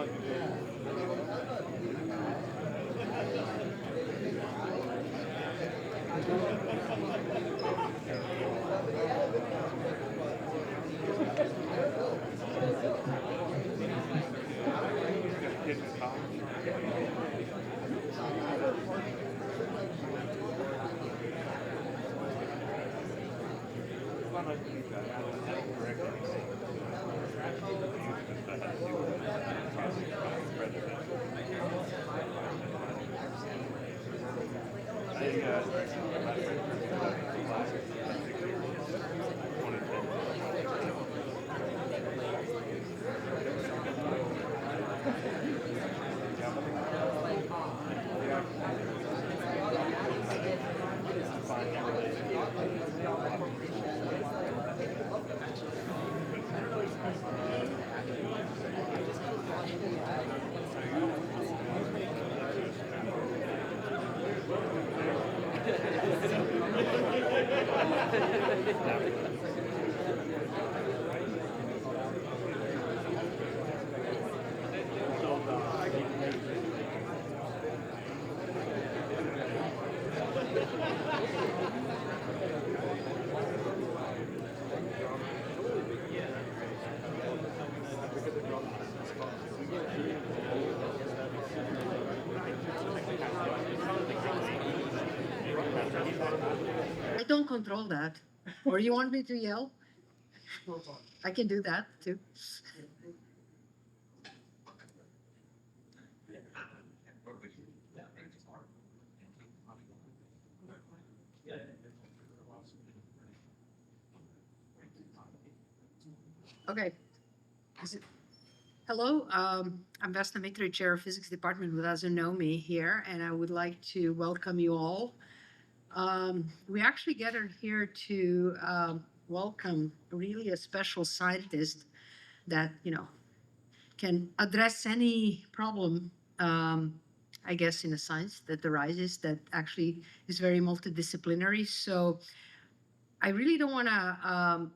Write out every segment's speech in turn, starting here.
I don't control that. Or you want me to yell? I can do that too. Okay. Hello, I'm Vesna Mitrović, Chair of Physics Department who doesn't know me here, and I would like to welcome you all. We actually gathered here to welcome really a special scientist that, can address any problem, I guess, in a science that arises that actually is very multidisciplinary. So I really don't want to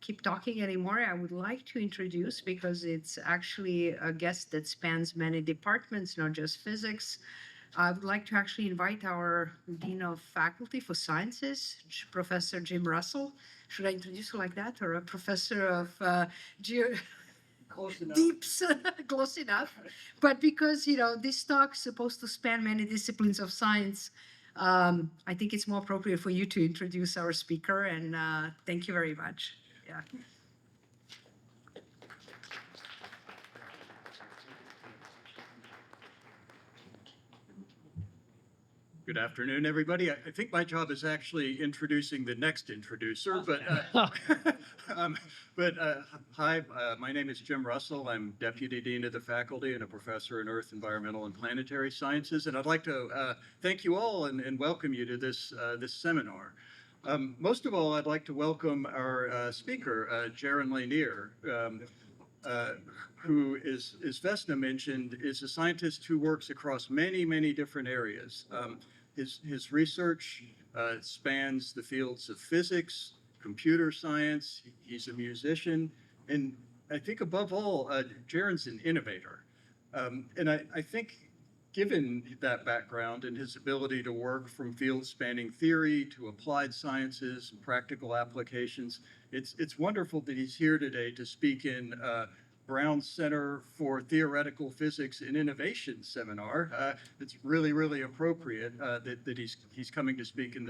keep talking anymore. I would like to introduce, because it's actually a guest that spans many departments, not just physics. I would like to actually invite our Dean of Faculty for Sciences, Professor Jim Russell. Should I introduce you like that? Or a professor of deeps, close enough. But because, this talk's supposed to span many disciplines of science, I think it's more appropriate for you to introduce our speaker, and thank you very much. Yeah. Good afternoon, everybody. I think my job is actually introducing the next introducer, but hi, my name is Jim Russell. I'm Deputy Dean of the Faculty and a professor in Earth, Environmental, and Planetary Sciences, and I'd like to thank you all and welcome you to this seminar. Most of all, I'd like to welcome our speaker, Jaron Lanier, who is, as Vesna mentioned, is a scientist who works across many, many different areas. His research spans the fields of physics, computer science. He's a musician, and I think above all, Jaron's an innovator. And I think given that background and his ability to work from fields spanning theory to applied sciences and practical applications, it's wonderful that he's here today to speak in Brown's Center for Theoretical Physics and Innovation seminar. It's really, really appropriate that he's coming to speak in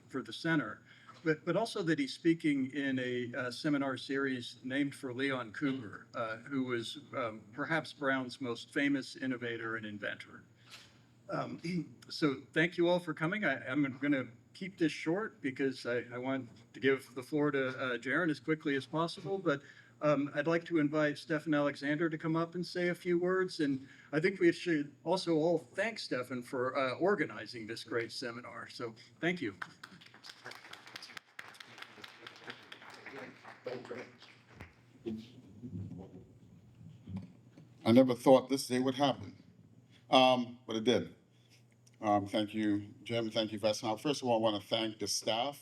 for the center, but also that he's speaking in a seminar series named for Leon Couper, who was perhaps Brown's most famous innovator and inventor. So thank you all for coming. I'm going to keep this short because I want to give the floor to Jaron as quickly as possible, but I'd like to invite Stephon Alexander to come up and say a few words, and I think we should also all thank Stephon for organizing this great seminar. So thank you. I never thought this day would happen, but it did. Thank you, Jim. Thank you, Vesna. First of all, I want to thank the staff,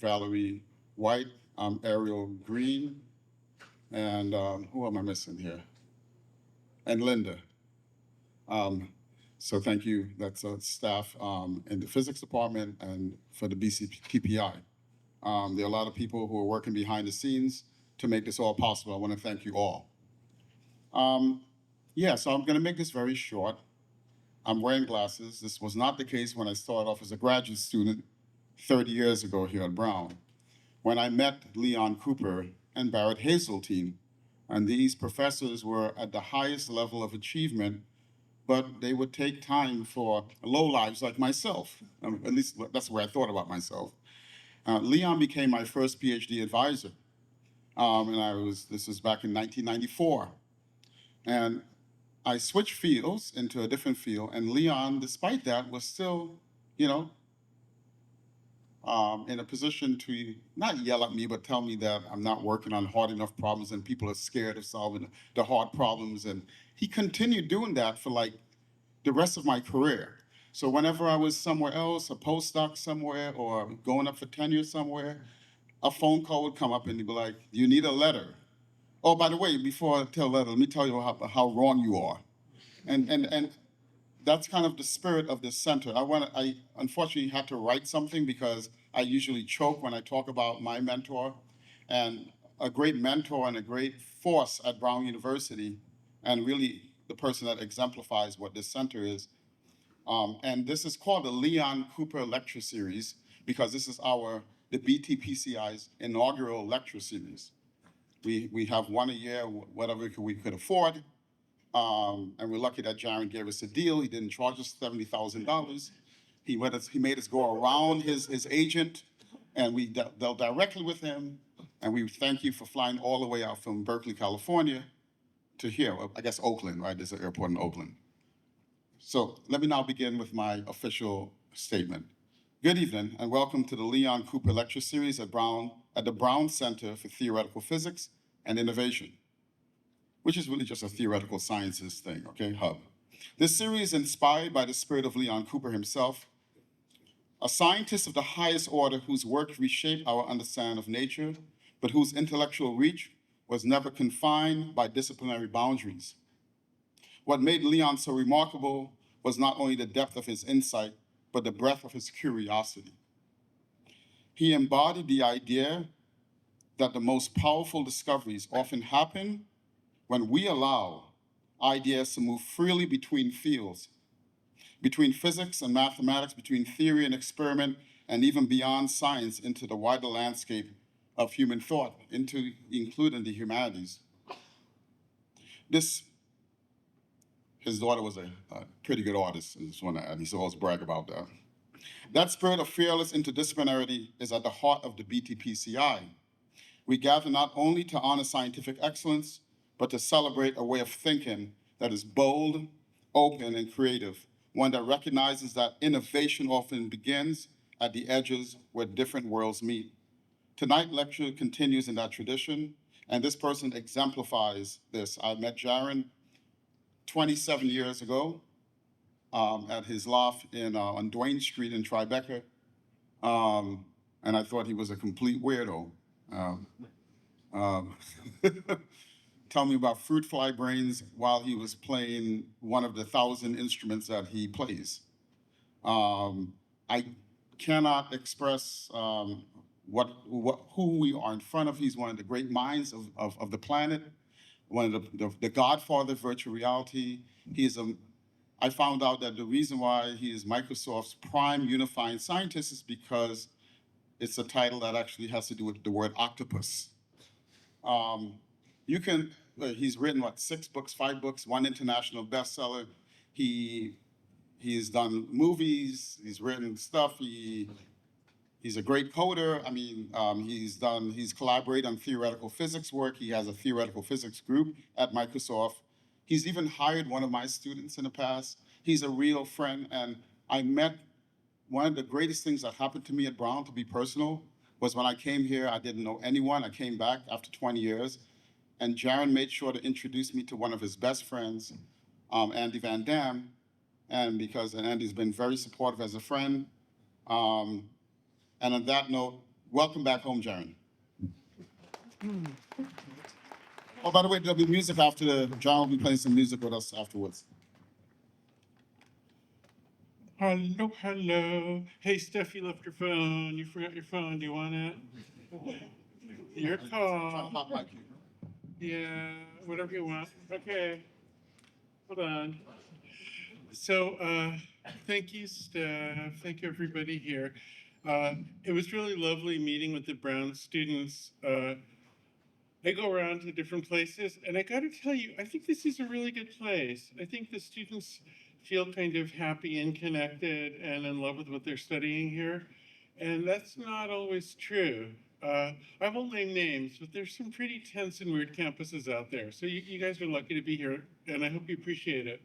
Valerie White, Ariel Green, and who am I missing here? and Linda. So thank you. That's staff in the physics department and for the BCPPI. There are a lot of people who are working behind the scenes to make this all possible. I want to thank you all. Yeah, so I'm going to make this very short. I'm wearing glasses. This was not the case when I started off as a graduate student 30 years ago here at Brown, when I met Leon Cooper and Barrett Hazeltine. And these professors were at the highest level of achievement, but they would take time for lowlives like myself. At least that's the way I thought about myself. Leon became my first PhD advisor. And this was back in 1994. And I switched fields into a different field, and Leon, despite that, was still, in a position to not yell at me, but tell me that I'm not working on hard enough problems and people are scared of solving the hard problems. And he continued doing that for like the rest of my career. So whenever I was somewhere else, a postdoc somewhere, or going up for tenure somewhere, a phone call would come up and he'd be like, "You need a letter. Oh, by the way, before I tell a letter, let me tell you how wrong you are." And that's kind of the spirit of this center. I unfortunately had to write something because I usually choke when I talk about my mentor, and a great mentor and a great force at Brown University, and really the person that exemplifies what this center is. And this is called the Leon Cooper Lecture Series because this is the BTPCI's inaugural lecture series. We have one a year, whatever we could afford. And we're lucky that Jaron gave us a deal. He didn't charge us $70,000. He made us go around his agent, and we dealt directly with him. And we thank you for flying all the way out from Berkeley, California to here. I guess Oakland, right? There's an airport in Oakland. So let me now begin with my official statement. Good evening, and welcome to the Leon Cooper Lecture Series at the Brown Center for Theoretical Physics and Innovation, which is really just a theoretical sciences thing, okay, hub. This series is inspired by the spirit of Leon Cooper himself, a scientist of the highest order whose work reshaped our understanding of nature, but whose intellectual reach was never confined by disciplinary boundaries. What made Leon so remarkable was not only the depth of his insight, but the breadth of his curiosity. He embodied the idea that the most powerful discoveries often happen when we allow ideas to move freely between fields, between physics and mathematics, between theory and experiment, and even beyond science into the wider landscape of human thought, including the humanities. His daughter was a pretty good artist, I just want to add. He used to always brag about that. That spirit of fearless interdisciplinarity is at the heart of the BTPCI. We gather not only to honor scientific excellence, but to celebrate a way of thinking that is bold, open, and creative, one that recognizes that innovation often begins at the edges where different worlds meet. Tonight's lecture continues in that tradition, and this person exemplifies this. I met Jaron 27 years ago at his loft on Duane Street in Tribeca, and I thought he was a complete weirdo. Tell me about fruit fly brains while he was playing one of the 1,000 instruments that he plays. I cannot express who we are in front of. He's one of the great minds of the planet, one of the godfather of virtual reality. I found out that the reason why he is Microsoft's prime unifying scientist is because it's a title that actually has to do with the word octopus. He's written, 6 books, 5 books, 1 international bestseller. He's done movies, he's written stuff, he's a great coder. I mean, he's collaborated on theoretical physics work. He has a theoretical physics group at Microsoft. He's even hired one of my students in the past. He's a real friend, and I met one of the greatest things that happened to me at Brown, to be personal, was when I came here, I didn't know anyone. I came back after 20 years, and Jaron made sure to introduce me to one of his best friends, Andy Van Dam, and Andy's been very supportive as a friend. And on that note, welcome back home, Jaron. Oh, by the way, there'll be music after John will be playing some music with us afterwards. Hello, hello. Hey, Steph, you left your phone. You forgot your phone. Do you want it? Your call. Hot mic you. Yeah, whatever you want. Okay. Hold on. So, thank you, Steph. Thank you, everybody here. It was really lovely meeting with the Brown students. I go around to different places, and I got to tell you, I think this is a really good place. I think the students feel kind of happy and connected and in love with what they're studying here. And that's not always true. I won't name names, but there's some pretty tense and weird campuses out there. So you guys are lucky to be here, and I hope you appreciate it.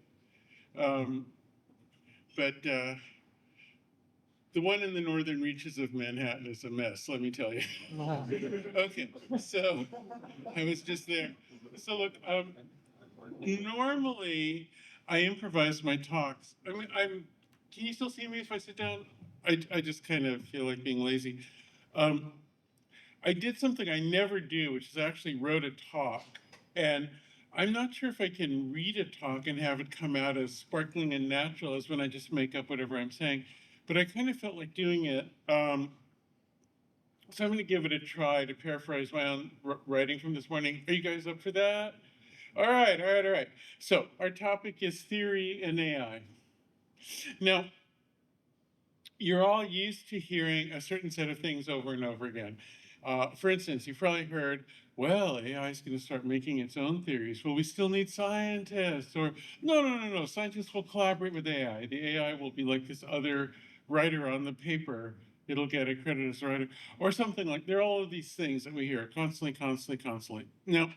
But the one in the northern reaches of Manhattan is a mess, let me tell you. Okay, so I was just there. So look, normally I improvise my talks. I mean, can you still see me if I sit down? I just kind of feel like being lazy. I did something I never do, which is actually wrote a talk. And I'm not sure if I can read a talk and have it come out as sparkling and natural as when I just make up whatever I'm saying. But I kind of felt like doing it. So I'm going to give it a try to paraphrase my own writing from this morning. Are you guys up for that? All right. So our topic is theory and AI. Now, you're all used to hearing a certain set of things over and over again. For instance, you've probably heard, well, AI is going to start making its own theories. Well, we still need scientists. Or, no. Scientists will collaborate with AI. The AI will be like this other writer on the paper. It'll get a credit as a writer. Or something like, there are all of these things that we hear constantly. Now,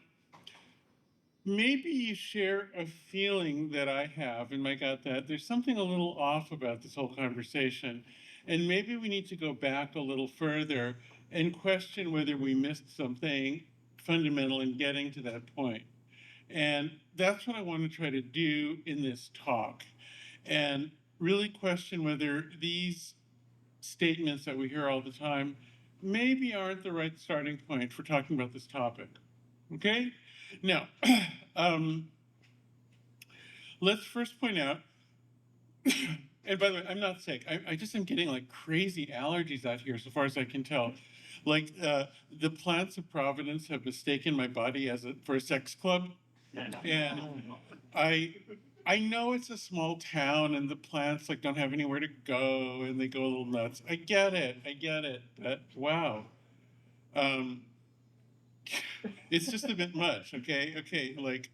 maybe you share a feeling that I have in my gut that there's something a little off about this whole conversation. And maybe we need to go back a little further and question whether we missed something fundamental in getting to that point. And that's what I want to try to do in this talk. And really question whether these statements that we hear all the time maybe aren't the right starting point for talking about this topic. Okay? Now, let's first point out, and by the way, I'm not sick. I just am getting like crazy allergies out here, so far as I can tell. Like the plants of Providence have mistaken my body for a sex club, and I know it's a small town, and the plants like don't have anywhere to go, and they go a little nuts. I get it, but wow. It's just a bit much, okay, like,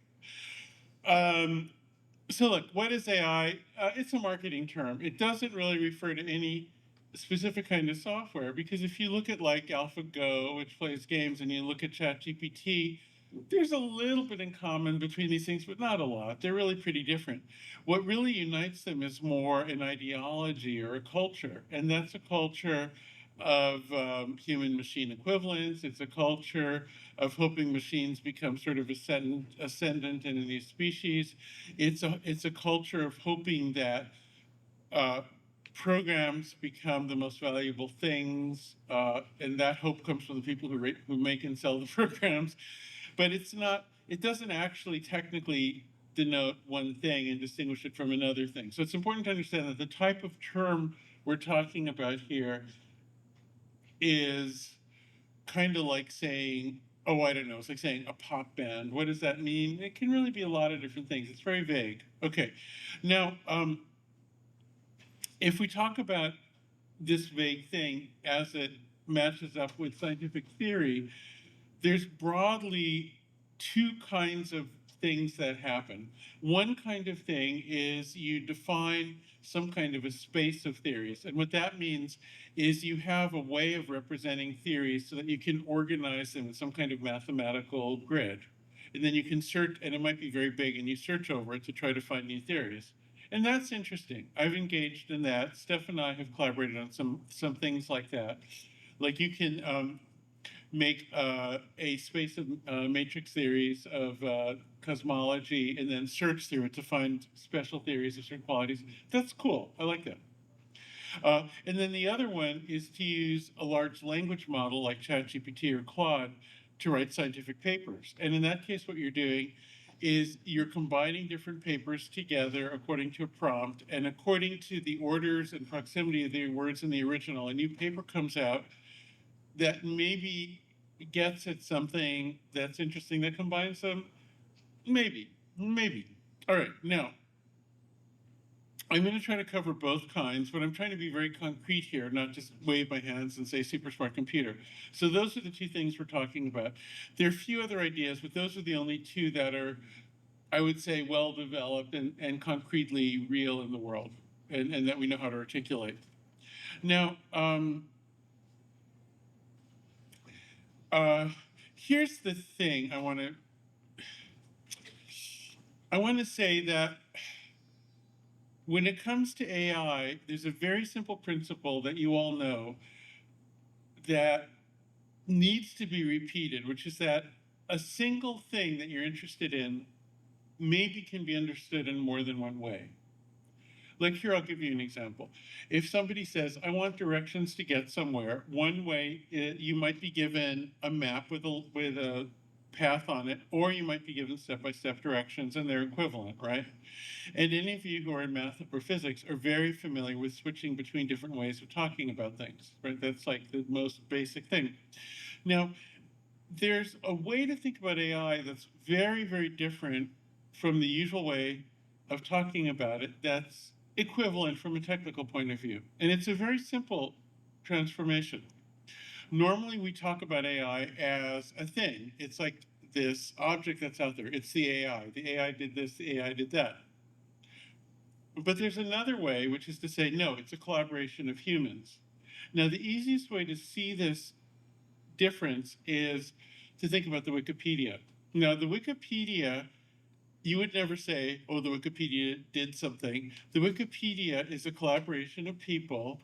so look, what is AI? It's a marketing term. It doesn't really refer to any specific kind of software, because if you look at like AlphaGo, which plays games, and you look at ChatGPT, there's a little bit in common between these things, but not a lot. They're really pretty different. What really unites them is more an ideology or a culture, and that's a culture of human-machine equivalence. It's a culture of hoping machines become sort of ascendant in a new species. It's a culture of hoping that programs become the most valuable things, and that hope comes from the people who make and sell the programs. But it doesn't actually technically denote one thing and distinguish it from another thing. So it's important to understand that the type of term we're talking about here is kind of like saying, oh, I don't know, it's like saying a pop band. What does that mean? It can really be a lot of different things. It's very vague. Okay, now, if we talk about this vague thing as it matches up with scientific theory, there's broadly two kinds of things that happen. One kind of thing is you define some kind of a space of theories. And what that means is you have a way of representing theories so that you can organize them in some kind of mathematical grid. And then you can search, and it might be very big, and you search over it to try to find new theories. And that's interesting. I've engaged in that. Steph and I have collaborated on some things like that. Like you can make a space of matrix theories of cosmology and then search through it to find special theories of certain qualities. That's cool. I like that. And then the other one is to use a large language model like ChatGPT or Claude to write scientific papers. And in that case, what you're doing is you're combining different papers together according to a prompt, and according to the orders and proximity of the words in the original, a new paper comes out that maybe gets at something that's interesting that combines them. Maybe. All right, now, I'm going to try to cover both kinds, but I'm trying to be very concrete here, not just wave my hands and say super smart computer. So those are the two things we're talking about. There are a few other ideas, but those are the only two that are, I would say, well developed and concretely real in the world, and that we know how to articulate. Now, here's the thing I want to say that when it comes to AI, there's a very simple principle that you all know that needs to be repeated, which is that a single thing that you're interested in maybe can be understood in more than one way. Like here, I'll give you an example. If somebody says, I want directions to get somewhere, one way, you might be given a map with a path on it, or you might be given step-by-step directions, and they're equivalent, right? And any of you who are in math or physics are very familiar with switching between different ways of talking about things, right? That's like the most basic thing. Now, there's a way to think about AI that's very, very different from the usual way of talking about it that's equivalent from a technical point of view. And it's a very simple transformation. Normally, we talk about AI as a thing. It's like this object that's out there. It's the AI. The AI did this, the AI did that. But there's another way, which is to say, no, it's a collaboration of humans. Now, the easiest way to see this difference is to think about the Wikipedia. Now, the Wikipedia, you would never say, oh, the Wikipedia did something. The Wikipedia is a collaboration of people.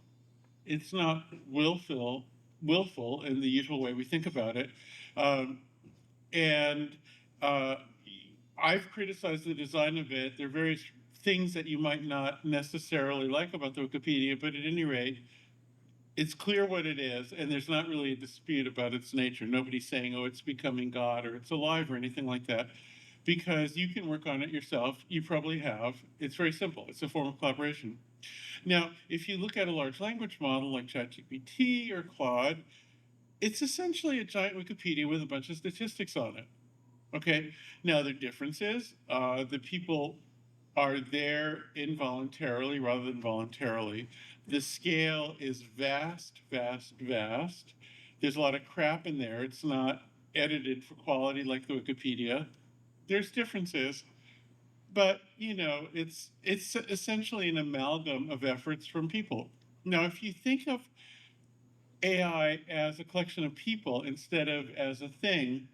It's not willful in the usual way we think about it. I've criticized the design of it. There are various things that you might not necessarily like about the Wikipedia, but at any rate, it's clear what it is, and there's not really a dispute about its nature. Nobody's saying, oh, it's becoming God or it's alive or anything like that, because you can work on it yourself. You probably have. It's very simple. It's a form of collaboration. Now, if you look at a large language model like ChatGPT or Claude, it's essentially a giant Wikipedia with a bunch of statistics on it. Okay, now the difference is the people are there involuntarily rather than voluntarily. The scale is vast. There's a lot of crap in there. It's not edited for quality like the Wikipedia. There's differences, but it's essentially an amalgam of efforts from people. Now, if you think of AI as a collection of people instead of as a thing,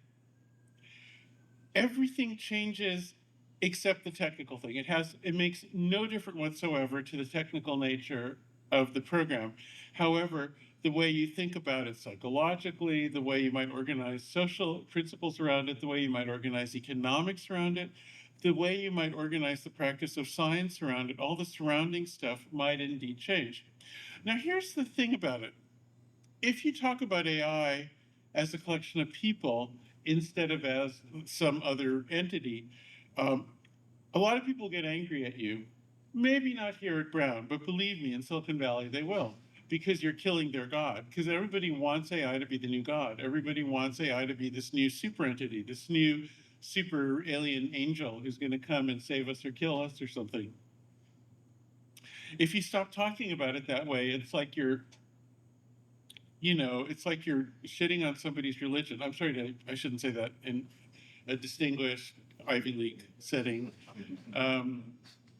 everything changes except the technical thing. It makes no difference whatsoever to the technical nature of the program. However, the way you think about it psychologically, the way you might organize social principles around it, the way you might organize economics around it, the way you might organize the practice of science around it, all the surrounding stuff might indeed change. Now, here's the thing about it. If you talk about AI as a collection of people instead of as some other entity, a lot of people get angry at you. Maybe not here at Brown, but believe me, in Silicon Valley, they will, because you're killing their God. Because everybody wants AI to be the new God. Everybody wants AI to be this new super entity, this new super alien angel who's going to come and save us or kill us or something. If you stop talking about it that way, it's like you're shitting on somebody's religion. I'm sorry, I shouldn't say that in a distinguished Ivy League setting.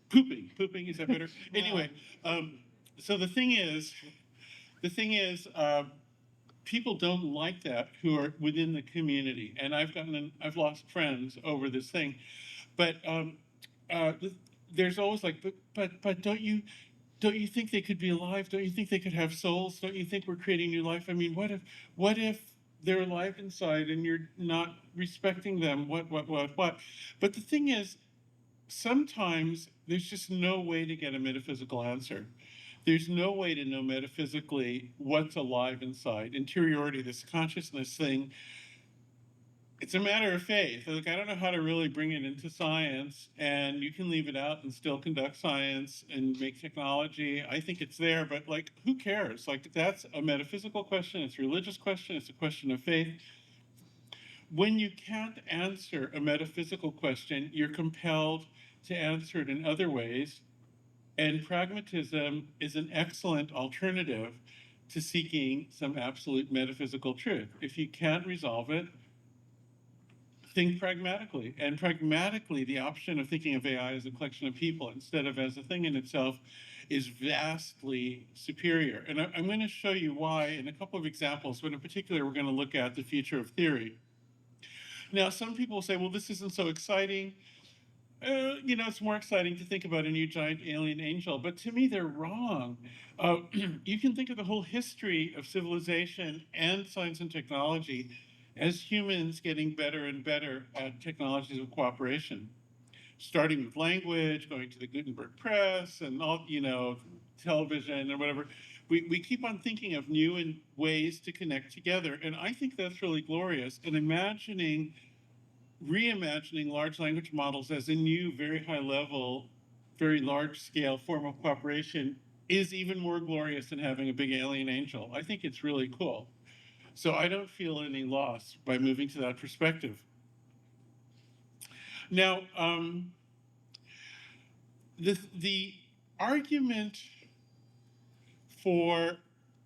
Pooping, is that better? Anyway, so the thing is, people don't like that who are within the community, and I've lost friends over this thing, but there's always like, but don't you think they could be alive? Don't you think they could have souls? Don't you think we're creating new life? I mean, what if they're alive inside and you're not respecting them? What? But the thing is, sometimes there's just no way to get a metaphysical answer. There's no way to know metaphysically what's alive inside. Interiority, this consciousness thing, it's a matter of faith. Like, I don't know how to really bring it into science, and you can leave it out and still conduct science and make technology. I think it's there, but like, who cares? Like, that's a metaphysical question. It's a religious question. It's a question of faith. When you can't answer a metaphysical question, you're compelled to answer it in other ways. And pragmatism is an excellent alternative to seeking some absolute metaphysical truth. If you can't resolve it, think pragmatically. And pragmatically, the option of thinking of AI as a collection of people instead of as a thing in itself is vastly superior. And I'm going to show you why in a couple of examples, but in particular, we're going to look at the future of theory. Now, some people say, well, this isn't so exciting. It's more exciting to think about a new giant alien angel, but to me, they're wrong. You can think of the whole history of civilization and science and technology as humans getting better and better at technologies of cooperation, starting with language, going to the Gutenberg press, and all, television and whatever. We keep on thinking of new ways to connect together, and I think that's really glorious. And reimagining large language models as a new, very high level, very large scale form of cooperation is even more glorious than having a big alien angel. I think it's really cool. So I don't feel any loss by moving to that perspective. Now, the argument for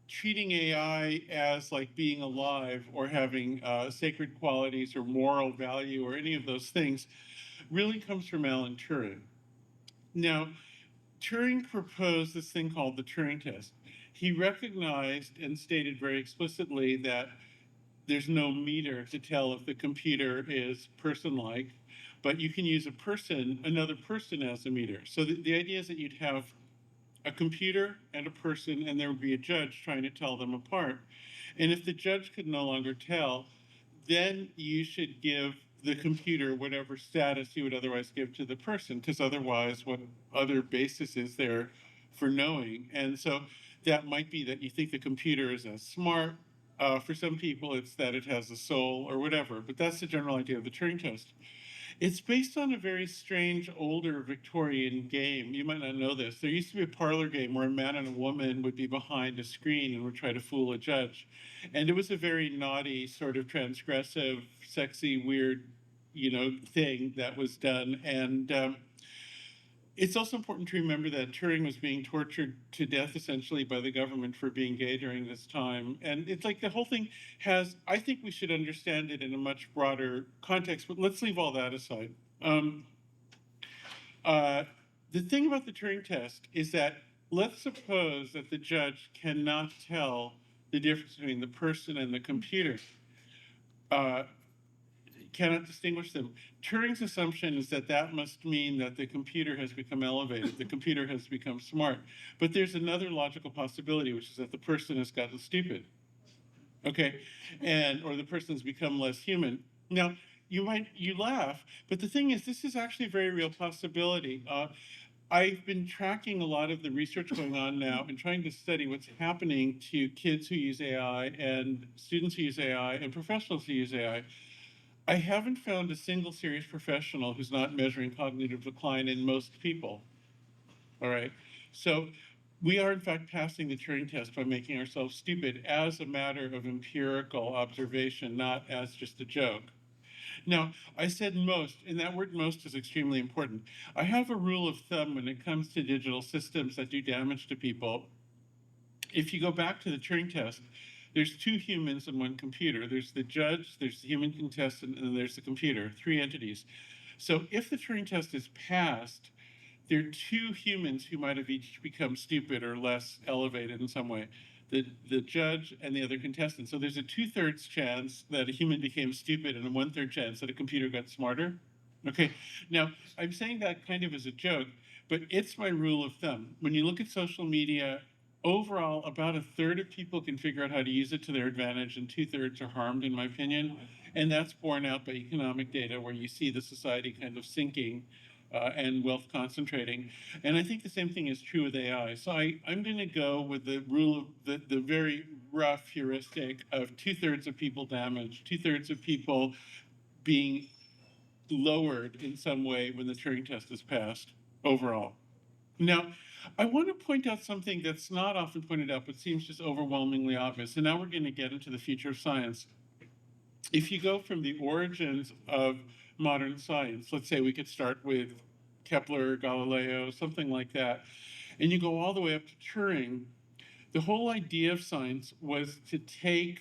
treating AI as like being alive or having sacred qualities or moral value or any of those things really comes from Alan Turing. Now, Turing proposed this thing called the Turing Test. He recognized and stated very explicitly that there's no meter to tell if the computer is person-like, but you can use another person as a meter. So the idea is that you'd have a computer and a person, and there would be a judge trying to tell them apart. And if the judge could no longer tell, then you should give the computer whatever status you would otherwise give to the person, because otherwise, what other basis is there for knowing? And so that might be that you think the computer is as smart. For some people, it's that it has a soul or whatever, but that's the general idea of the Turing test. It's based on a very strange older Victorian game. You might not know this. There used to be a parlor game where a man and a woman would be behind a screen and would try to fool a judge. And it was a very naughty, sort of transgressive, sexy, weird, thing that was done. And it's also important to remember that Turing was being tortured to death essentially by the government for being gay during this time. And it's like the whole thing I think we should understand it in a much broader context, but let's leave all that aside. The thing about the Turing test is that let's suppose that the judge cannot tell the difference between the person and the computer. Cannot distinguish them. Turing's assumption is that that must mean that the computer has become elevated, the computer has become smart. But there's another logical possibility, which is that the person has gotten stupid, okay? Or the person's become less human. Now, you laugh, but the thing is, this is actually a very real possibility. I've been tracking a lot of the research going on now and trying to study what's happening to kids who use AI and students who use AI and professionals who use AI. I haven't found a single serious professional who's not measuring cognitive decline in most people. All right. So we are, in fact, passing the Turing test by making ourselves stupid as a matter of empirical observation, not as just a joke. Now, I said most, and that word most is extremely important. I have a rule of thumb when it comes to digital systems that do damage to people. If you go back to the Turing test, there's two humans and one computer. There's the judge, there's the human contestant, and then there's the computer, three entities. So if the Turing test is passed, there are two humans who might have each become stupid or less elevated in some way, the judge and the other contestant. So there's a 2/3 chance that a human became stupid and a 1/3 chance that a computer got smarter. Okay, now I'm saying that kind of as a joke, but it's my rule of thumb. When you look at social media, overall, about 1/3 of people can figure out how to use it to their advantage, and 2/3 are harmed, in my opinion. And that's borne out by economic data, where you see the society kind of sinking and wealth concentrating. And I think the same thing is true with AI. So I'm going to go with the rule of the very rough heuristic of 2/3 of people damaged, 2/3 of people being lowered in some way when the Turing test is passed overall. Now, I want to point out something that's not often pointed out, but seems just overwhelmingly obvious. And now we're going to get into the future of science. If you go from the origins of modern science, let's say we could start with Kepler, Galileo, something like that, and you go all the way up to Turing, the whole idea of science was to take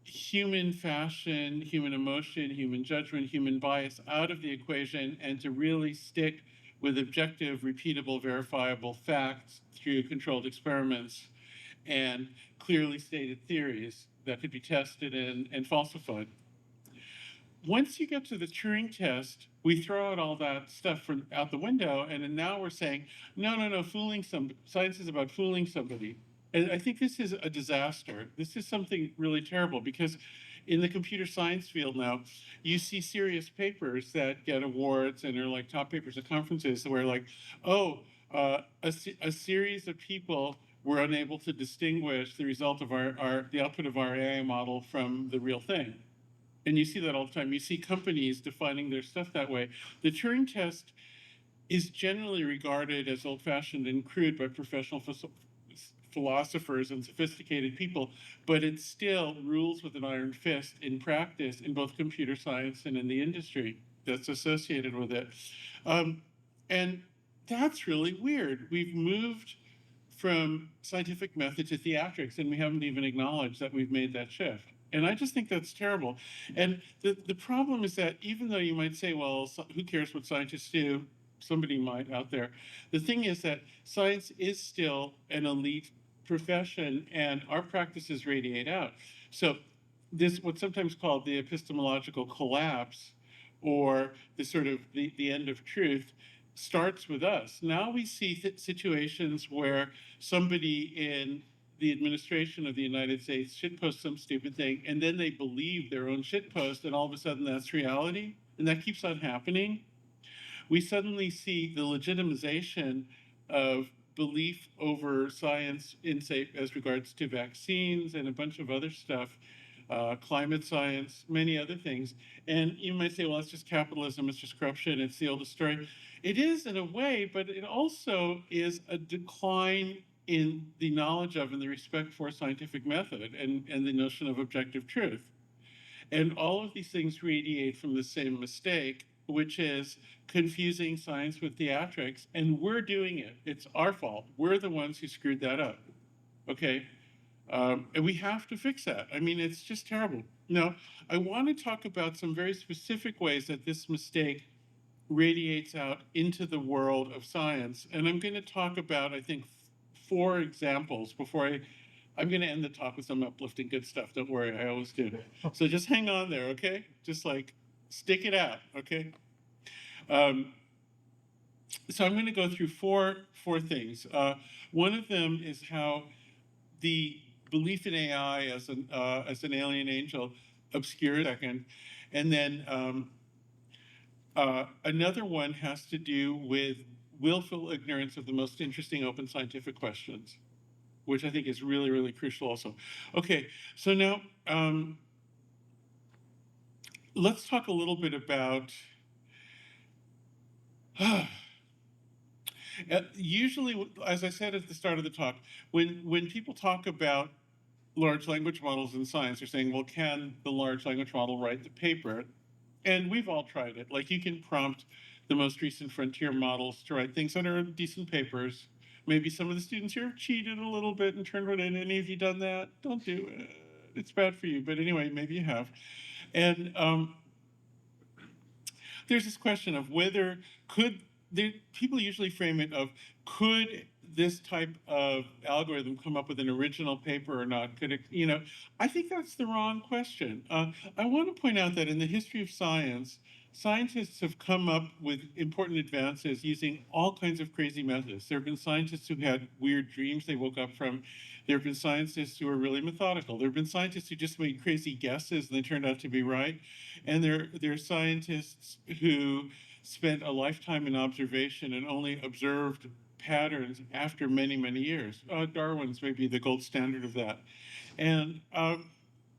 human fashion, human emotion, human judgment, human bias out of the equation and to really stick with objective, repeatable, verifiable facts through controlled experiments and clearly stated theories that could be tested and falsified. Once you get to the Turing test, we throw out all that stuff out the window, and then now we're saying, no, science is about fooling somebody. And I think this is a disaster. This is something really terrible, because in the computer science field now, you see serious papers that get awards and are like top papers at conferences where like, a series of people were unable to distinguish the result of the output of our AI model from the real thing. And you see that all the time. You see companies defining their stuff that way. The Turing test is generally regarded as old-fashioned and crude by professional philosophers and sophisticated people, but it still rules with an iron fist in practice in both computer science and in the industry that's associated with it. And that's really weird. We've moved from scientific method to theatrics, and we haven't even acknowledged that we've made that shift. And I just think that's terrible. And the problem is that even though you might say, well, who cares what scientists do? Somebody might out there. The thing is that science is still an elite profession, and our practices radiate out. So this, what's sometimes called the epistemological collapse, or the sort of the end of truth, starts with us. Now we see situations where somebody in the administration of the United States shitposts some stupid thing, and then they believe their own shitpost, and all of a sudden that's reality, and that keeps on happening. We suddenly see the legitimization of belief over science in, say, as regards to vaccines and a bunch of other stuff, climate science, many other things. And you might say, well, it's just capitalism, it's just corruption, it's the oldest story. It is in a way, but it also is a decline in the knowledge of and the respect for scientific method and the notion of objective truth. And all of these things radiate from the same mistake, which is confusing science with theatrics, and we're doing it. It's our fault. We're the ones who screwed that up, okay? And we have to fix that. I mean, it's just terrible. Now, I want to talk about some very specific ways that this mistake radiates out into the world of science. And I'm going to talk about, I think, 4 examples before I'm going to end the talk with some uplifting good stuff. Don't worry, I always do. So just hang on there, okay? Just like stick it out, okay? So I'm going to go through four things. One of them is how the belief in AI as an alien angel obscures a second, and then another one has to do with willful ignorance of the most interesting open scientific questions, which I think is really, really crucial also. Okay, so now let's talk a little bit about usually, as I said at the start of the talk, when people talk about large language models in science, they're saying, well, can the large language model write the paper? And we've all tried it. Like, you can prompt the most recent frontier models to write things that are decent papers. Maybe some of the students here have cheated a little bit and turned one in. Any of you done that? Don't do it. It's bad for you. But anyway, maybe you have. And there's this question of whether people usually frame it of, could this type of algorithm come up with an original paper or not? Could it, I think that's the wrong question. I want to point out that in the history of science, scientists have come up with important advances using all kinds of crazy methods. There have been scientists who had weird dreams they woke up from. There have been scientists who were really methodical. There have been scientists who just made crazy guesses and they turned out to be right. And there are scientists who spent a lifetime in observation and only observed patterns after many, many years. Darwin's maybe the gold standard of that. And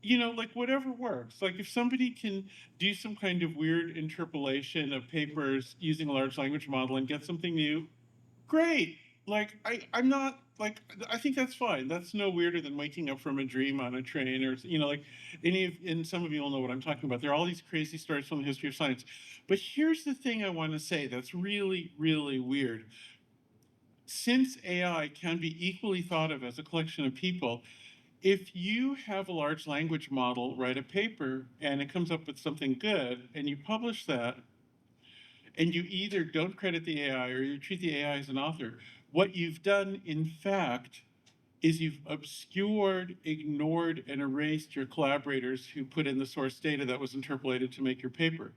like whatever works. Like if somebody can do some kind of weird interpolation of papers using a large language model and get something new, great. Like I'm not like I think that's fine. That's no weirder than waking up from a dream on a train, or like and some of you will know what I'm talking about. There are all these crazy stories from the history of science. But here's the thing I want to say that's really, really weird. Since AI can be equally thought of as a collection of people, if you have a large language model write a paper and it comes up with something good and you publish that, and you either don't credit the AI or you treat the AI as an author, what you've done, in fact, is you've obscured, ignored, and erased your collaborators who put in the source data that was interpolated to make your paper.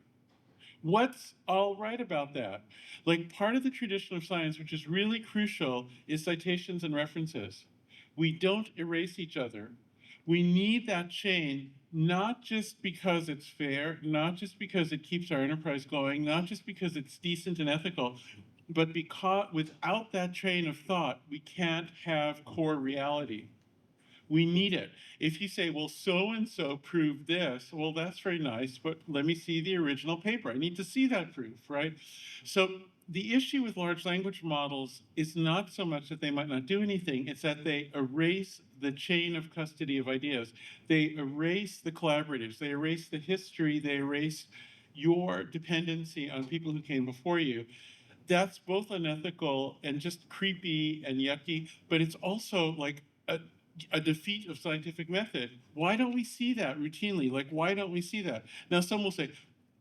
What's all right about that? Like, part of the tradition of science, which is really crucial, is citations and references. We don't erase each other. We need that chain, not just because it's fair, not just because it keeps our enterprise going, not just because it's decent and ethical, but because without that train of thought, we can't have core reality. We need it. If you say, well, so and so proved this, well, that's very nice, but let me see the original paper. I need to see that proof, right? So the issue with large language models is not so much that they might not do anything, it's that they erase the chain of custody of ideas. They erase the collaborators, they erase the history, they erase your dependency on people who came before you. That's both unethical and just creepy and yucky, but it's also like a defeat of scientific method. Why don't we see that routinely? Like, why don't we see that? Now, some will say,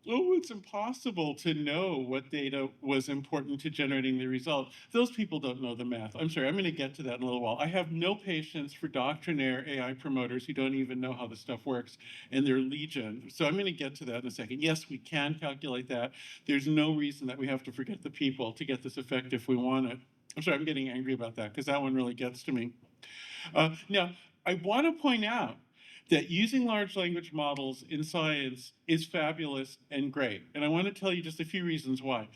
oh, it's impossible to know what data was important to generating the result. Those people don't know the math. I'm sorry, I'm going to get to that in a little while. I have no patience for doctrinaire AI promoters who don't even know how the stuff works, and they're legion. So I'm going to get to that in a second. Yes, we can calculate that. There's no reason that we have to forget the people to get this effect if we want it. I'm sorry, I'm getting angry about that because that one really gets to me. Now, I want to point out that using large language models in science is fabulous and great. And I want to tell you just a few reasons why.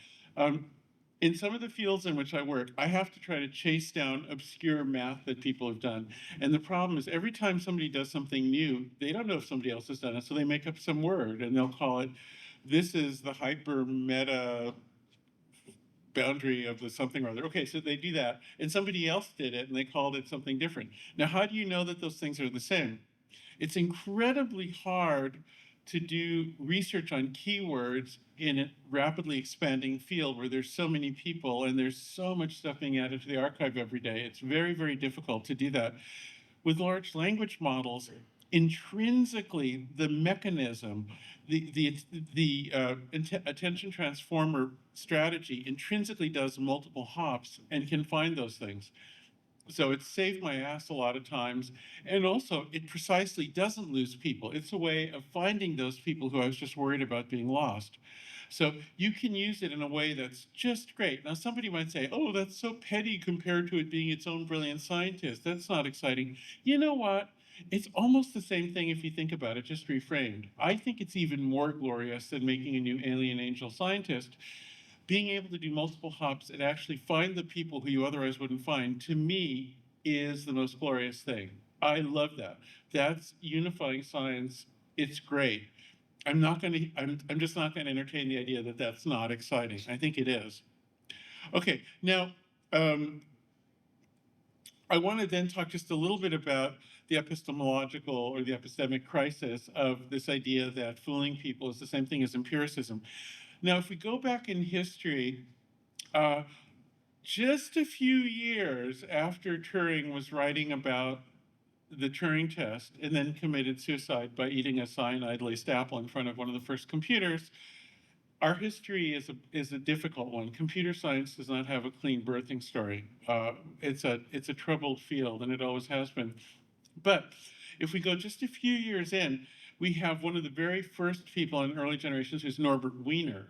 In some of the fields in which I work, I have to try to chase down obscure math that people have done. And the problem is every time somebody does something new, they don't know if somebody else has done it. So they make up some word and they'll call it, this is the hyper meta boundary of the something or other. Okay, so they do that, and somebody else did it, and they called it something different. Now, how do you know that those things are the same? It's incredibly hard to do research on keywords in a rapidly expanding field where there's so many people and there's so much stuff being added to the archive every day. It's very, very difficult to do that. With large language models, intrinsically, the mechanism, attention transformer strategy intrinsically does multiple hops and can find those things. So it saved my ass a lot of times. And also, it precisely doesn't lose people. It's a way of finding those people who I was just worried about being lost. So you can use it in a way that's just great. Now, somebody might say, oh, that's so petty compared to it being its own brilliant scientist. That's not exciting. You know what? It's almost the same thing if you think about it, just reframed. I think it's even more glorious than making a new alien angel scientist. Being able to do multiple hops and actually find the people who you otherwise wouldn't find, to me, is the most glorious thing. I love that. That's unifying science. It's great. I'm just not going to entertain the idea that that's not exciting. I think it is. Okay, now, I want to then talk just a little bit about the epistemological or the epistemic crisis of this idea that fooling people is the same thing as empiricism. Now, if we go back in history, just a few years after Turing was writing about the Turing Test and then committed suicide by eating a cyanide-laced apple in front of one of the first computers, our history is a difficult one. Computer science does not have a clean birthing story. It's a troubled field, and it always has been. But if we go just a few years in, we have one of the very first people in early generations, who's Norbert Wiener.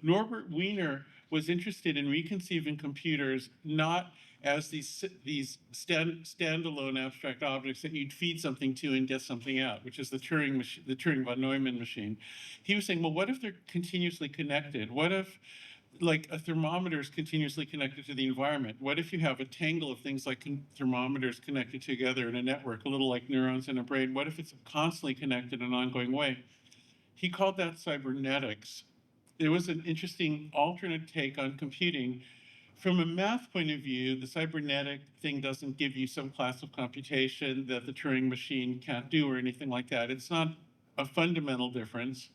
Norbert Wiener was interested in reconceiving computers not as these standalone abstract objects that you'd feed something to and get something out, which is the Turing von Neumann machine. He was saying, well, what if they're continuously connected? What if like a thermometer is continuously connected to the environment. What if you have a tangle of things like thermometers connected together in a network, a little like neurons in a brain? What if it's constantly connected in an ongoing way? He called that cybernetics. It was an interesting alternate take on computing. From a math point of view, the cybernetic thing doesn't give you some class of computation that the Turing machine can't do or anything like that. It's not a fundamental difference.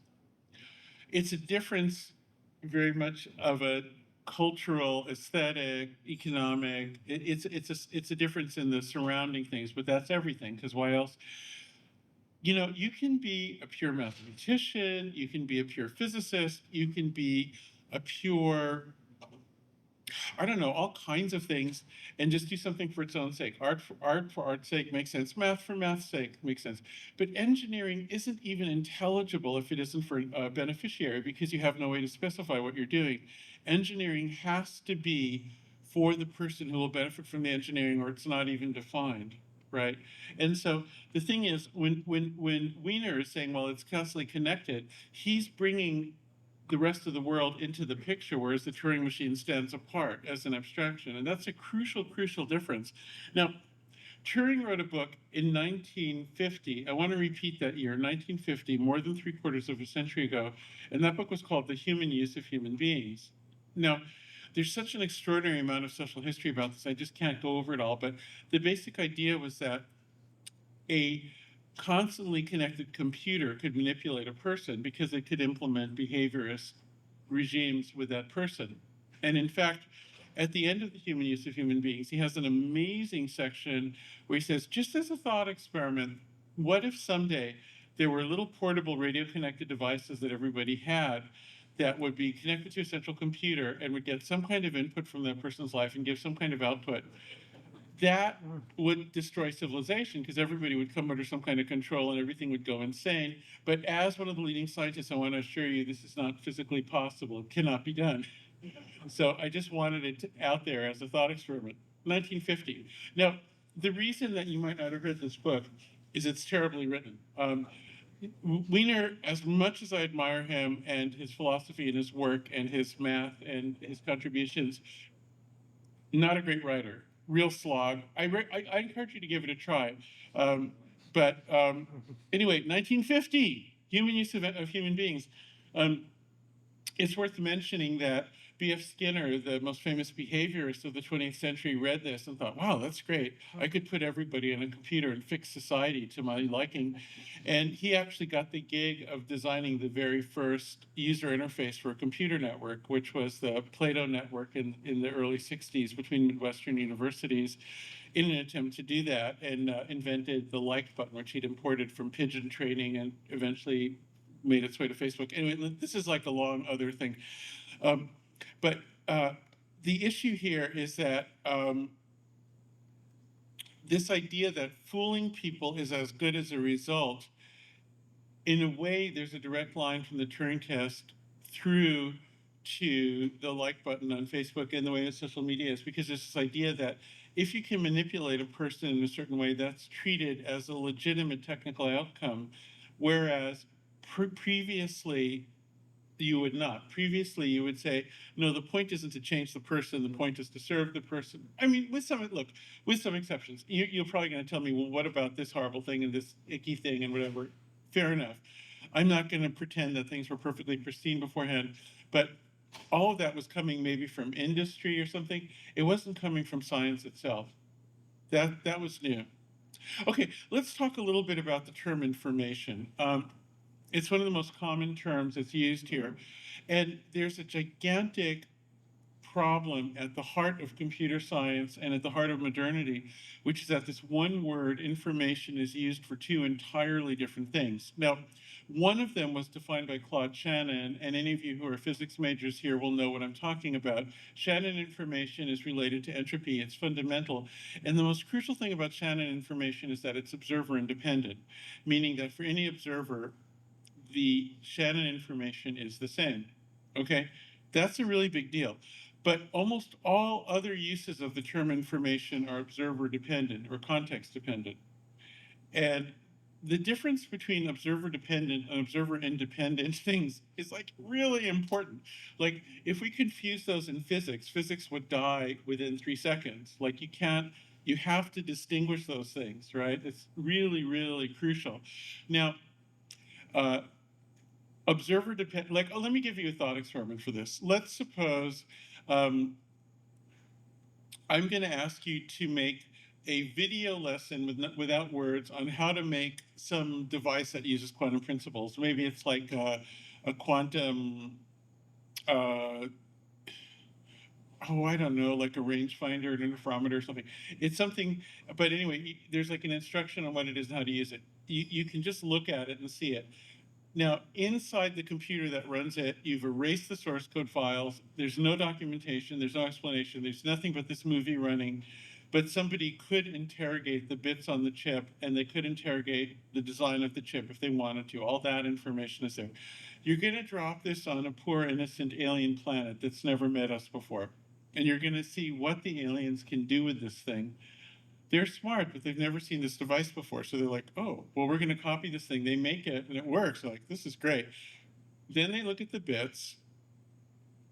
It's a difference very much of a cultural, aesthetic, economic. It's a difference in the surrounding things, but that's everything. Because why else? You know, you can be a pure mathematician, you can be a pure physicist, you can be a pure, I don't know, all kinds of things, and just do something for its own sake. Art for art's sake makes sense. Math for math's sake makes sense. But engineering isn't even intelligible if it isn't for a beneficiary, because you have no way to specify what you're doing. Engineering has to be for the person who will benefit from the engineering, or it's not even defined, right? And so the thing is, when Wiener is saying, well, it's constantly connected, he's bringing the rest of the world into the picture, whereas the Turing machine stands apart as an abstraction. And that's a crucial, crucial difference. Now, Turing wrote a book in 1950. I want to repeat that year, 1950, more than 3/4 of a century ago. And that book was called The Human Use of Human Beings. Now, there's such an extraordinary amount of social history about this, I just can't go over it all. But the basic idea was that a constantly connected computer could manipulate a person because it could implement behaviorist regimes with that person. And in fact, at the end of The Human Use of Human Beings, he has an amazing section where he says, just as a thought experiment, what if someday there were little portable radio connected devices that everybody had that would be connected to a central computer and would get some kind of input from that person's life and give some kind of output? That would destroy civilization because everybody would come under some kind of control and everything would go insane. But as one of the leading scientists, I want to assure you this is not physically possible. It cannot be done. So I just wanted it out there as a thought experiment. 1950. Now, the reason that you might not have read this book is it's terribly written. Wiener, as much as I admire him and his philosophy and his work and his math and his contributions, not a great writer. Real slog. I encourage you to give it a try. Anyway, 1950, human use of human beings. It's worth mentioning that B.F. Skinner, the most famous behaviorist of the 20th century, read this and thought, wow, that's great. I could put everybody in a computer and fix society to my liking. And he actually got the gig of designing the very first user interface for a computer network, which was the Plato network in the early 60s between Midwestern universities, in an attempt to do that, and invented the like button, which he'd imported from pigeon training and eventually made its way to Facebook. Anyway, this is like a long other thing. But the issue here is that this idea that fooling people is as good as a result, in a way, there's a direct line from the Turing test through to the like button on Facebook and the way that social media is, because there's this idea that if you can manipulate a person in a certain way, that's treated as a legitimate technical outcome, whereas previously, you would not. Previously, you would say, no, the point isn't to change the person, the point is to serve the person. I mean, with some exceptions. You're probably going to tell me, well, what about this horrible thing and this icky thing and whatever? Fair enough. I'm not going to pretend that things were perfectly pristine beforehand, but all of that was coming maybe from industry or something. It wasn't coming from science itself. That was new. Okay, let's talk a little bit about the term information. It's one of the most common terms that's used here. And there's a gigantic problem at the heart of computer science and at the heart of modernity, which is that this one word, information, is used for two entirely different things. Now, one of them was defined by Claude Shannon, and any of you who are physics majors here will know what I'm talking about. Shannon information is related to entropy. It's fundamental. And the most crucial thing about Shannon information is that it's observer independent, meaning that for any observer, the Shannon information is the same, okay? That's a really big deal. But almost all other uses of the term information are observer dependent or context dependent. And the difference between observer dependent and observer independent things is like really important. Like if we confuse those in physics, physics would die within 3 seconds. Like you have to distinguish those things, right? It's really, really crucial. Now, observer dependent, like, oh, let me give you a thought experiment for this. Let's suppose I'm going to ask you to make a video lesson without words on how to make some device that uses quantum principles. Maybe it's like a quantum, oh, I don't know, like a rangefinder, an interferometer or something. It's something, but anyway, there's like an instruction on what it is and how to use it. You can just look at it and see it. Now, inside the computer that runs it, you've erased the source code files. There's no documentation. There's no explanation. There's nothing but this movie running. But somebody could interrogate the bits on the chip, and they could interrogate the design of the chip if they wanted to. All that information is there. You're going to drop this on a poor, innocent alien planet that's never met us before. And you're going to see what the aliens can do with this thing. They're smart, but they've never seen this device before. So they're like, oh, well, we're going to copy this thing. They make it, and it works. They're like, this is great. Then they look at the bits.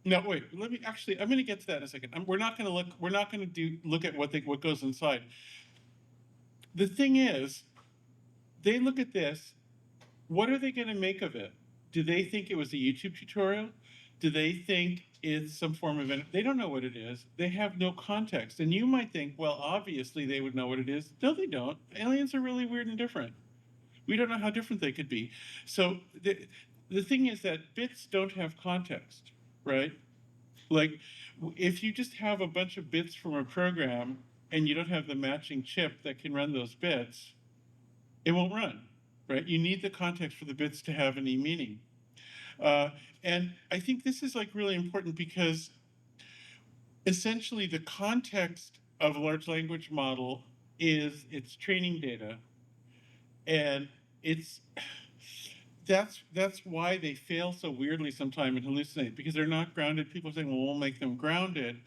No, wait. I'm going to get to that in a second. We're not going to look at what goes inside. The thing is, they look at this. What are they going to make of it? Do they think it was a YouTube tutorial? Do they think it's some form of they don't know what it is. They have no context. And you might think, well, obviously they would know what it is. No, they don't. Aliens are really weird and different. We don't know how different they could be. So the thing is that bits don't have context, right? Like if you just have a bunch of bits from a program and you don't have the matching chip that can run those bits, it won't run, right? You need the context for the bits to have any meaning. And I think this is like really important because essentially the context of a large language model is its training data. And that's why they fail so weirdly sometimes and hallucinate, because they're not grounded. People are saying, well, we'll make them grounded.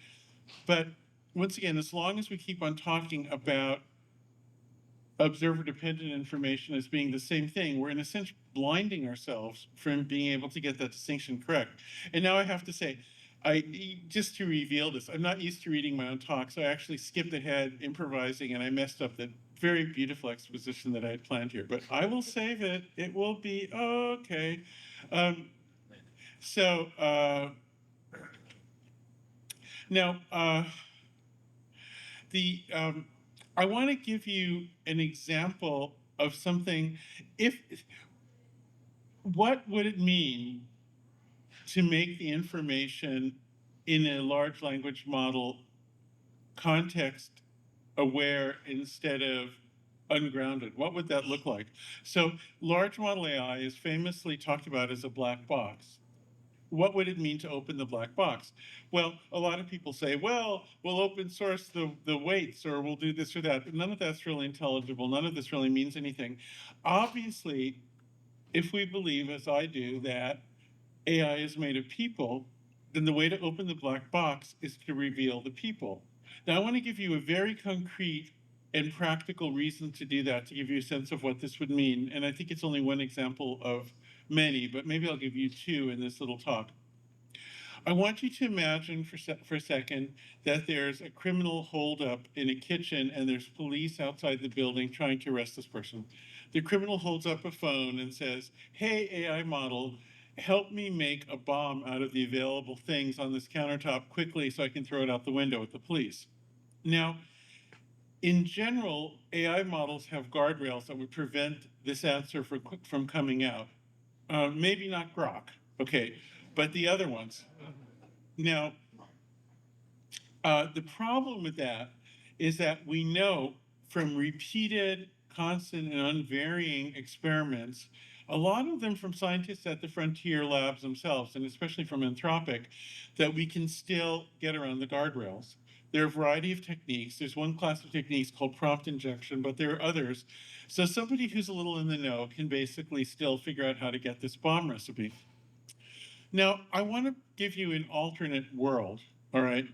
But once again, as long as we keep on talking about observer-dependent information as being the same thing, we're in a sense blinding ourselves from being able to get that distinction correct. And now I have to say, just to reveal this, I'm not used to reading my own talk, so I actually skipped ahead, improvising, and I messed up the very beautiful exposition that I had planned here. But I will save it. It will be okay. Now, I want to give you an example of something. What would it mean to make the information in a large language model context aware instead of ungrounded? What would that look like? So large model AI is famously talked about as a black box. What would it mean to open the black box? Well, a lot of people say, well, we'll open source the weights, or we'll do this or that. But none of that's really intelligible. None of this really means anything. Obviously, if we believe, as I do, that AI is made of people, then the way to open the black box is to reveal the people. Now, I want to give you a very concrete and practical reason to do that, to give you a sense of what this would mean. And I think it's only one example of many, but maybe I'll give you two in this little talk. I want you to imagine for a second that there's a criminal holdup in a kitchen and there's police outside the building trying to arrest this person. The criminal holds up a phone and says, hey, AI model, help me make a bomb out of the available things on this countertop quickly so I can throw it out the window at the police. Now, in general, AI models have guardrails that would prevent this answer from coming out. Maybe not Grok, okay, but the other ones. Now, the problem with that is that we know from repeated, constant, and unvarying experiments, a lot of them from scientists at the frontier labs themselves, and especially from Anthropic, that we can still get around the guardrails. There are a variety of techniques. There's one class of techniques called prompt injection, but there are others. So somebody who's a little in the know can basically still figure out how to get this bomb recipe. Now, I want to give you an alternate world, all right,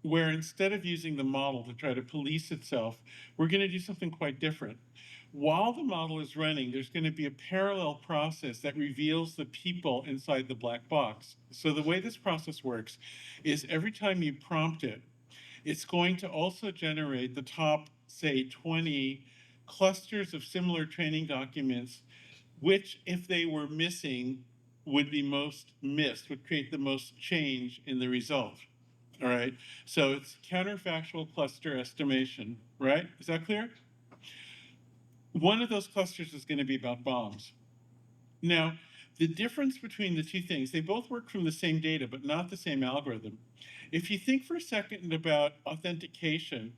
where instead of using the model to try to police itself, we're going to do something quite different. while the model is running, there's going to be a parallel process that reveals the people inside the black box. So the way this process works is every time you prompt it, it's going to also generate the top, say, 20 clusters of similar training documents, which, if they were missing, would be most missed, would create the most change in the result. All right. So it's counterfactual cluster estimation, right? Is that clear? One of those clusters is going to be about bombs. Now, the difference between the two things, they both work from the same data, but not the same algorithm. If you think for a second about authentication,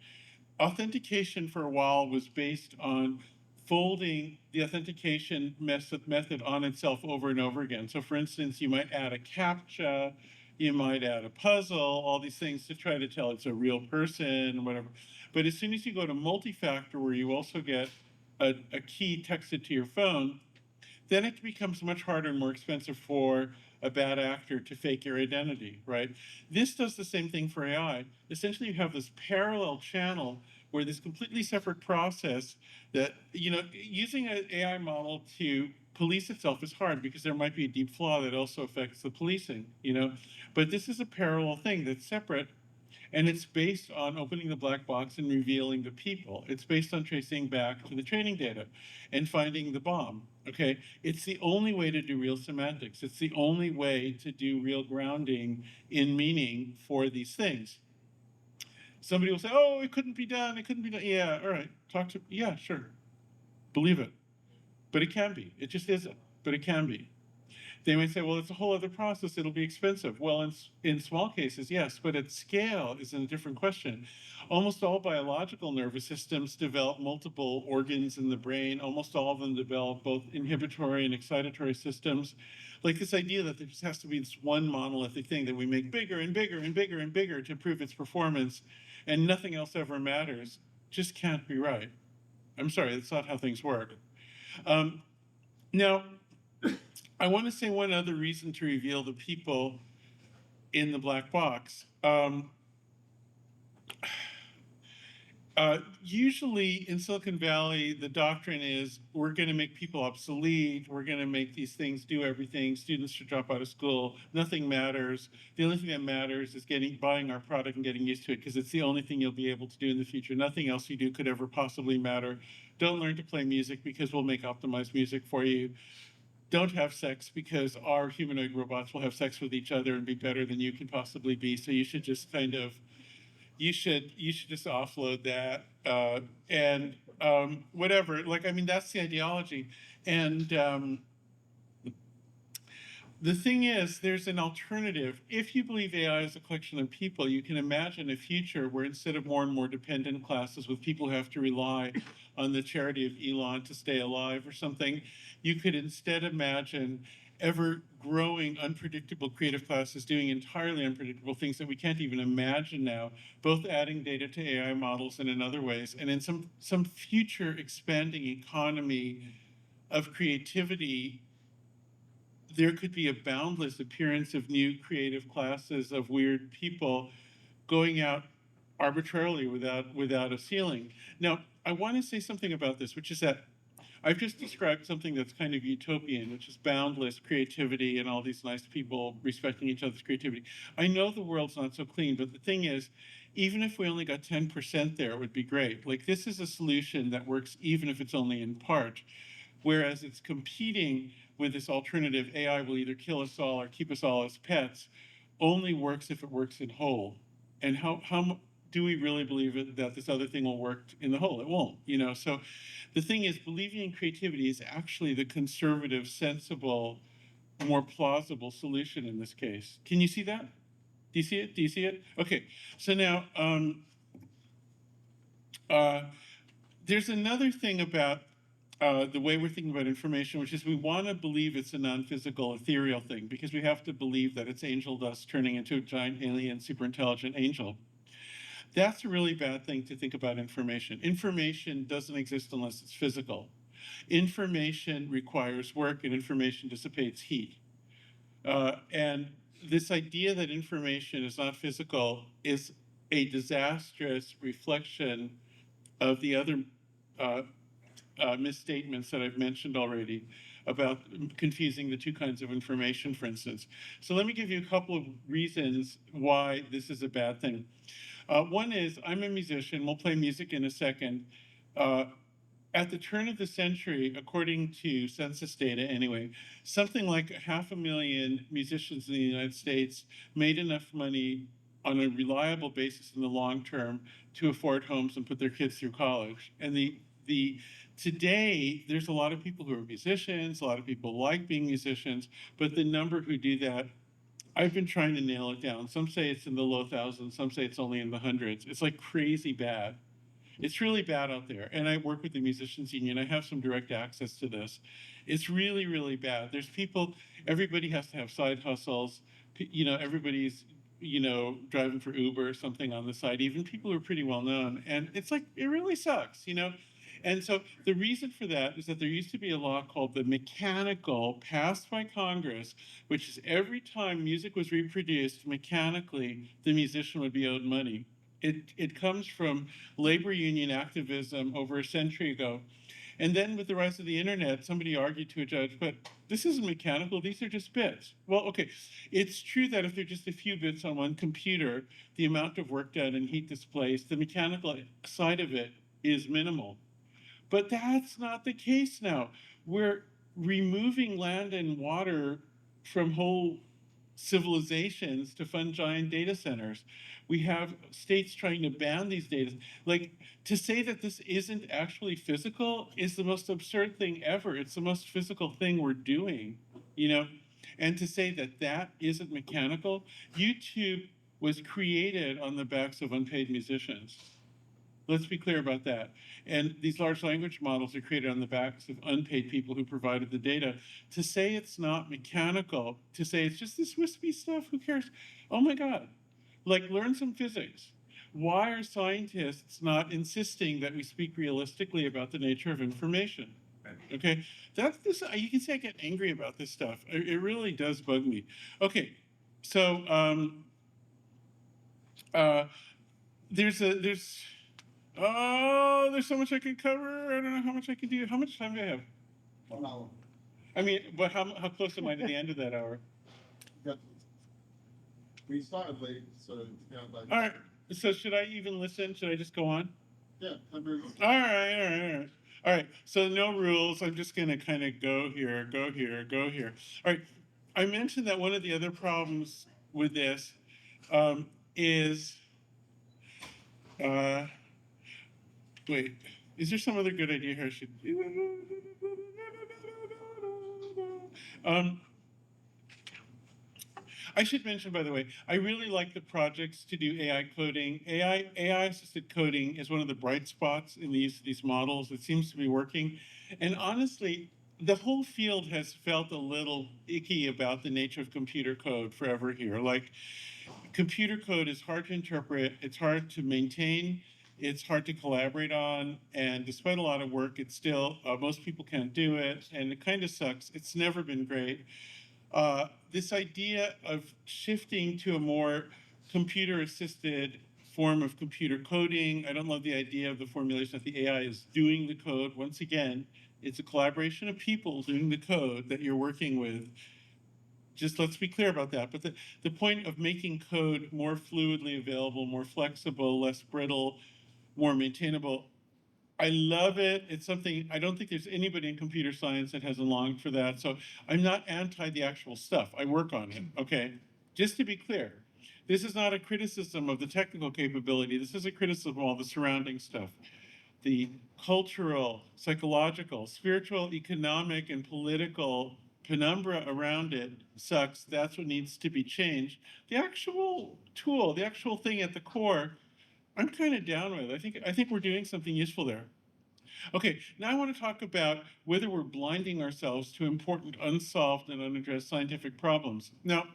authentication for a while was based on folding the authentication method on itself over and over again. So for instance, you might add a CAPTCHA, you might add a puzzle, all these things to try to tell it's a real person, whatever. But as soon as you go to multi-factor, where you also get a key texted to your phone, then it becomes much harder and more expensive for a bad actor to fake your identity, right? This does the same thing for AI. Essentially, you have this parallel channel where this completely separate process that, using an AI model to police itself is hard because there might be a deep flaw that also affects the policing, But this is a parallel thing that's separate. And it's based on opening the black box and revealing the people. It's based on tracing back to the training data and finding the bomb, okay? It's the only way to do real semantics. It's the only way to do real grounding in meaning for these things. Somebody will say, oh, it couldn't be done, it couldn't be done. Yeah, all right, yeah, sure. Believe it. But it can be. It just isn't, but it can be. They might say, well, it's a whole other process, it'll be expensive. Well, in small cases, yes, but at scale is a different question. Almost all biological nervous systems develop multiple organs in the brain. Almost all of them develop both inhibitory and excitatory systems. Like this idea that there just has to be this one monolithic thing that we make bigger and bigger and bigger and bigger to improve its performance, and nothing else ever matters, just can't be right. I'm sorry, that's not how things work. Now, I want to say one other reason to reveal the people in the black box. Usually in Silicon Valley, the doctrine is we're going to make people obsolete. We're going to make these things do everything. Students should drop out of school. Nothing matters. The only thing that matters is buying our product and getting used to it because it's the only thing you'll be able to do in the future. Nothing else you do could ever possibly matter. Don't learn to play music because we'll make optimized music for you. Don't have sex because our humanoid robots will have sex with each other and be better than you can possibly be. So you should just you should just offload that and whatever. That's the ideology. And the thing is, there's an alternative. If you believe AI is a collection of people, you can imagine a future where instead of more and more dependent classes with people who have to rely on the charity of Elon to stay alive or something, you could instead imagine ever-growing, unpredictable creative classes doing entirely unpredictable things that we can't even imagine now, both adding data to AI models and in other ways. And in some future expanding economy of creativity, there could be a boundless appearance of new creative classes of weird people going out arbitrarily without a ceiling. Now, I want to say something about this, which is that I've just described something that's kind of utopian, which is boundless creativity and all these nice people respecting each other's creativity. I know the world's not so clean, but the thing is, even if we only got 10% there, it would be great. Like, this is a solution that works even if it's only in part, whereas it's competing with this alternative, AI will either kill us all or keep us all as pets, only works if it works in whole. And how do we really believe that this other thing will work in the whole? It won't, So the thing is, believing in creativity is actually the conservative, sensible, more plausible solution in this case. Can you see that? Do you see it? Do you see it? Okay, so now there's another thing about the way we're thinking about information, which is we want to believe it's a non-physical, ethereal thing, because we have to believe that it's angel dust turning into a giant alien, super intelligent angel. That's a really bad thing to think about information. Information doesn't exist unless it's physical. Information requires work, and information dissipates heat. And this idea that information is not physical is a disastrous reflection of the other misstatements that I've mentioned already about confusing the two kinds of information, for instance. So let me give you a couple of reasons why this is a bad thing. One is I'm a musician. We'll play music in a second. At the turn of the century, according to census data anyway, something like 500,000 musicians in the United States made enough money on a reliable basis in the long term to afford homes and put their kids through college. And today, there's a lot of people who are musicians, a lot of people like being musicians, but the number who do that, I've been trying to nail it down. Some say it's in the low thousands, some say it's only in the hundreds. It's like crazy bad. It's really bad out there. And I work with the musicians union. I have some direct access to this. It's really, really bad. There's people, everybody has to have side hustles. Everybody's, driving for Uber or something on the side, even people who are pretty well known. And it's like, it really sucks. And so the reason for that is that there used to be a law called the mechanical, passed by Congress, which is every time music was reproduced mechanically, the musician would be owed money. It comes from labor union activism over a century ago. And then with the rise of the internet, somebody argued to a judge, but this isn't mechanical, these are just bits. Well, okay, it's true that if they're just a few bits on one computer, the amount of work done and heat displaced, the mechanical side of it is minimal. But that's not the case now. We're removing land and water from whole civilizations to fund giant data centers. We have states trying to ban these data. Like, to say that this isn't actually physical is the most absurd thing ever. It's the most physical thing we're doing, And to say that that isn't mechanical, YouTube was created on the backs of unpaid musicians. Let's be clear about that. And these large language models are created on the backs of unpaid people who provided the data. To say it's not mechanical, to say it's just this wispy stuff, who cares? Oh my God. Like, learn some physics. Why are scientists not insisting that we speak realistically about the nature of information? Okay, that's this. You can see I get angry about this stuff. It really does bug me. Okay, so there's so much I could cover. I don't know how much I can do. How much time do I have? 1 hour. I mean, but how close am I to the end of that hour? We started late, so All right. So should I even listen? Should I just go on? Yeah. All right. So no rules. I'm just gonna kind of go here. All right. I mentioned that one of the other problems with this is. Wait, is there some other good idea here I should... I should mention, by the way, I really like the projects to do AI coding. AI-assisted coding is one of the bright spots in the use of these models. It seems to be working. And honestly, the whole field has felt a little icky about the nature of computer code forever here. Like, computer code is hard to interpret, it's hard to maintain, it's hard to collaborate on, and despite a lot of work, it's still, most people can't do it, and it kind of sucks. It's never been great. This idea of shifting to a more computer-assisted form of computer coding, I don't love the idea of the formulation that the AI is doing the code. Once again, it's a collaboration of people doing the code that you're working with. Just let's be clear about that. But the point of making code more fluidly available, more flexible, less brittle, more maintainable, I love it. It's something, I don't think there's anybody in computer science that hasn't longed for that. So I'm not anti the actual stuff. I work on it, okay? Just to be clear, this is not a criticism of the technical capability. This is a criticism of all the surrounding stuff. The cultural, psychological, spiritual, economic, and political penumbra around it sucks. That's what needs to be changed. The actual tool, the actual thing at the core, I'm kind of down with. I think we're doing something useful there. Okay, now I want to talk about whether we're blinding ourselves to important unsolved and unaddressed scientific problems. Now,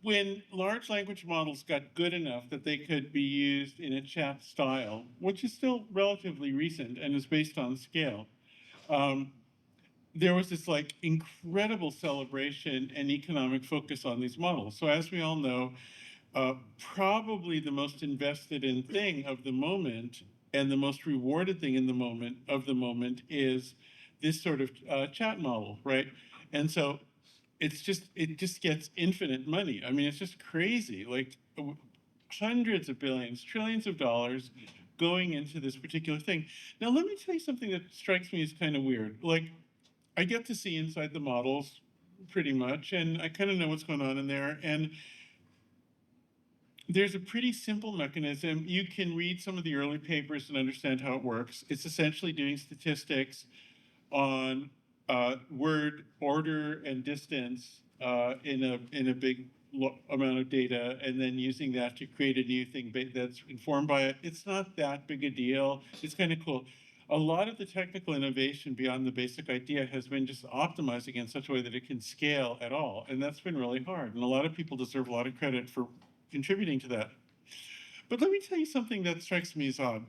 when large language models got good enough that they could be used in a chat style, which is still relatively recent and is based on scale, there was this like incredible celebration and economic focus on these models. So as we all know, probably the most invested in thing of the moment and the most rewarded thing in the moment is this sort of chat model, right? And so it just gets infinite money. I mean, it's just crazy, like hundreds of billions, trillions of dollars going into this particular thing. Now, let me tell you something that strikes me as kind of weird. Like, I get to see inside the models pretty much, and I kind of know what's going on in there. And there's a pretty simple mechanism. You can read some of the early papers and understand how it works. It's essentially doing statistics on word order and distance in a big amount of data, and then using that to create a new thing that's informed by it. It's not that big a deal. It's kind of cool. A lot of the technical innovation beyond the basic idea has been just optimizing in such a way that it can scale at all, and that's been really hard. And a lot of people deserve a lot of credit for contributing to that. But let me tell you something that strikes me as odd.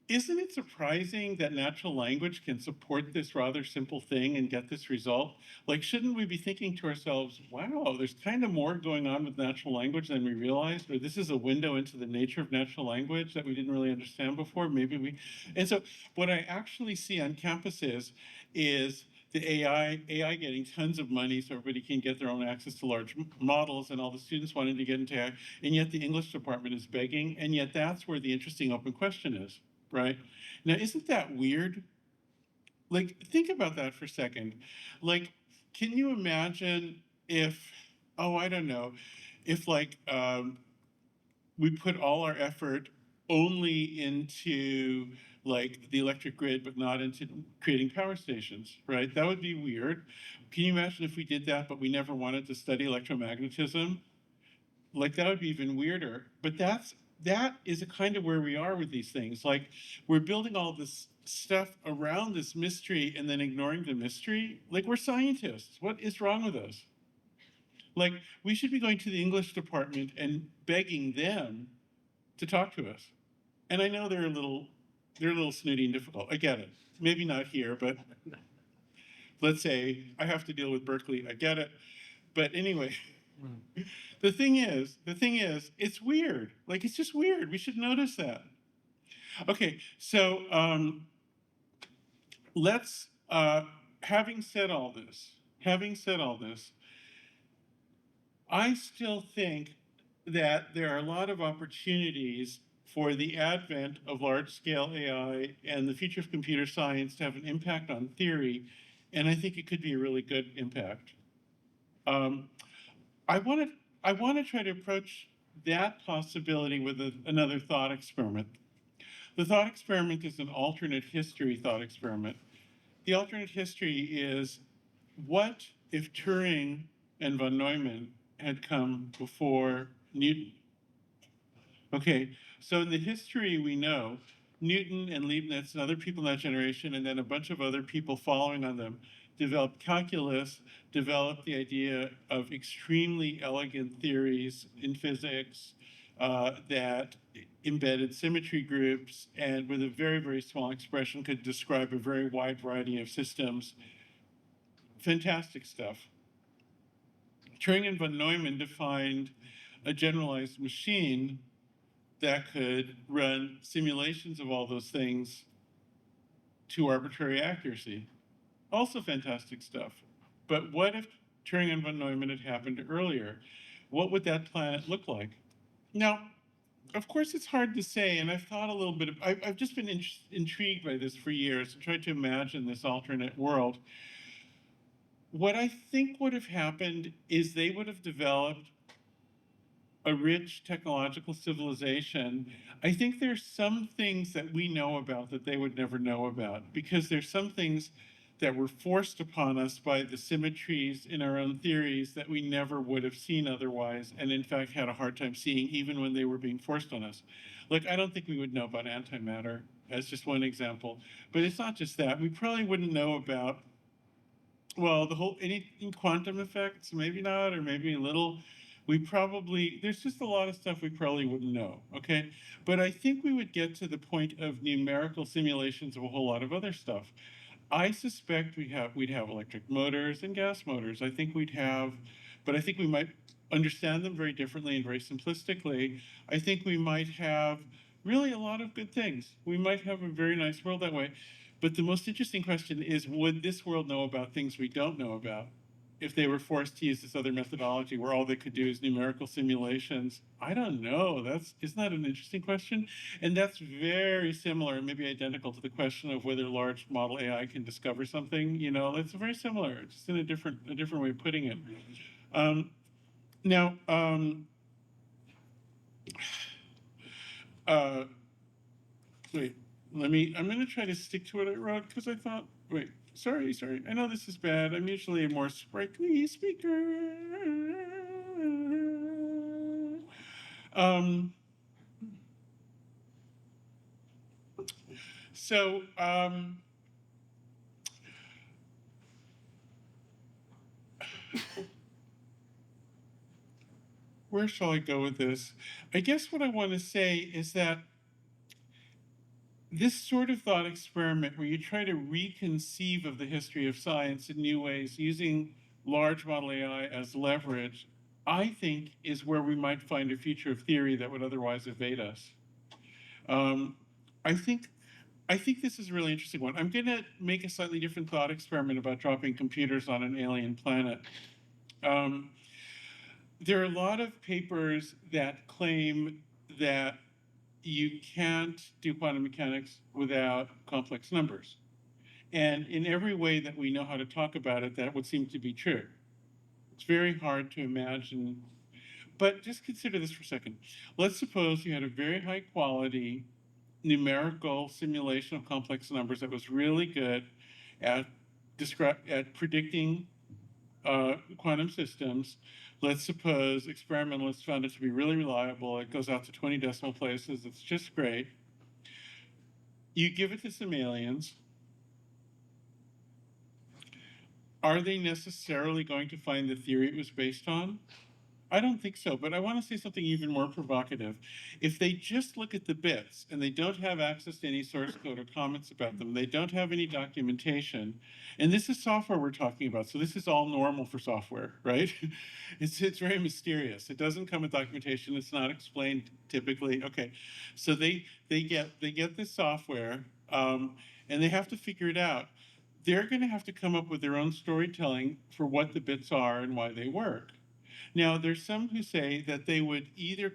Isn't it surprising that natural language can support this rather simple thing and get this result? Like, shouldn't we be thinking to ourselves, wow, there's kind of more going on with natural language than we realized, or this is a window into the nature of natural language that we didn't really understand before? And so what I actually see on campuses is the AI getting tons of money so everybody can get their own access to large models, and all the students wanting to get into AI, and yet the English department is begging, and yet that's where the interesting open question is. Right? Now, isn't that weird? Like, think about that for a second. Like, can you imagine if, oh, I don't know, if like we put all our effort only into like the electric grid, but not into creating power stations, right? That would be weird. Can you imagine if we did that, but we never wanted to study electromagnetism? Like, that would be even weirder. But that is a kind of where we are with these things. Like, we're building all this stuff around this mystery and then ignoring the mystery. Like, we're scientists. What is wrong with us? Like, we should be going to the English department and begging them to talk to us. And I know they're a little snooty and difficult. I get it. Maybe not here, but let's say I have to deal with Berkeley. I get it. But anyway, the thing is, it's weird. Like, it's just weird. We should notice that. Okay, so let's, having said all this, I still think that there are a lot of opportunities for the advent of large-scale AI and the future of computer science to have an impact on theory, and I think it could be a really good impact. I want to try to approach that possibility with another thought experiment. The thought experiment is an alternate history thought experiment. The alternate history is, what if Turing and von Neumann had come before Newton? Okay, so in the history we know, Newton and Leibniz and other people in that generation, and then a bunch of other people following on them, developed calculus, developed the idea of extremely elegant theories in physics that embedded symmetry groups, and with a very, very small expression could describe a very wide variety of systems. Fantastic stuff. Turing and von Neumann defined a generalized machine that could run simulations of all those things to arbitrary accuracy. Also fantastic stuff. But what if Turing and von Neumann had happened earlier? What would that planet look like? Now, of course, it's hard to say, and I've thought a little bit I've just been intrigued by this for years and tried to imagine this alternate world. What I think would have happened is they would have developed a rich technological civilization. I think there's some things that we know about that they would never know about, because there's some things that were forced upon us by the symmetries in our own theories that we never would have seen otherwise, and in fact had a hard time seeing even when they were being forced on us. Like, I don't think we would know about antimatter, as just one example. But it's not just that. We probably wouldn't know about, well, any quantum effects, maybe not, or maybe a little. There's just a lot of stuff we probably wouldn't know, okay? But I think we would get to the point of numerical simulations of a whole lot of other stuff. I suspect we'd have electric motors and gas motors. I think but I think we might understand them very differently and very simplistically. I think we might have really a lot of good things. We might have a very nice world that way. But the most interesting question is, would this world know about things we don't know about if they were forced to use this other methodology where all they could do is numerical simulations? I don't know. Isn't that an interesting question? And that's very similar, maybe identical to the question of whether large model AI can discover something. You know, it's very similar, just in a different way of putting it. Now, wait, I'm going to try to stick to what I wrote because I thought, wait, sorry. I know this is bad. I'm usually a more sprightly speaker. So, where shall I go with this? I guess what I want to say is that this sort of thought experiment where you try to reconceive of the history of science in new ways using large model AI as leverage, I think is where we might find a future of theory that would otherwise evade us. I think this is a really interesting one. I'm going to make a slightly different thought experiment about dropping computers on an alien planet. There are a lot of papers that claim that you can't do quantum mechanics without complex numbers. And in every way that we know how to talk about it, that would seem to be true. It's very hard to imagine. But just consider this for a second. Let's suppose you had a very high quality numerical simulation of complex numbers that was really good at predicting quantum systems. Let's suppose experimentalists found it to be really reliable. It goes out to 20 decimal places. It's just great. You give it to some aliens. Are they necessarily going to find the theory it was based on? I don't think so, but I want to say something even more provocative. If they just look at the bits and they don't have access to any source code or comments about them, they don't have any documentation, and this is software we're talking about, so this is all normal for software, right? It's very mysterious. It doesn't come with documentation. It's not explained typically. Okay, so they get this software, and they have to figure it out. They're going to have to come up with their own storytelling for what the bits are and why they work. Now, there's some who say that they would either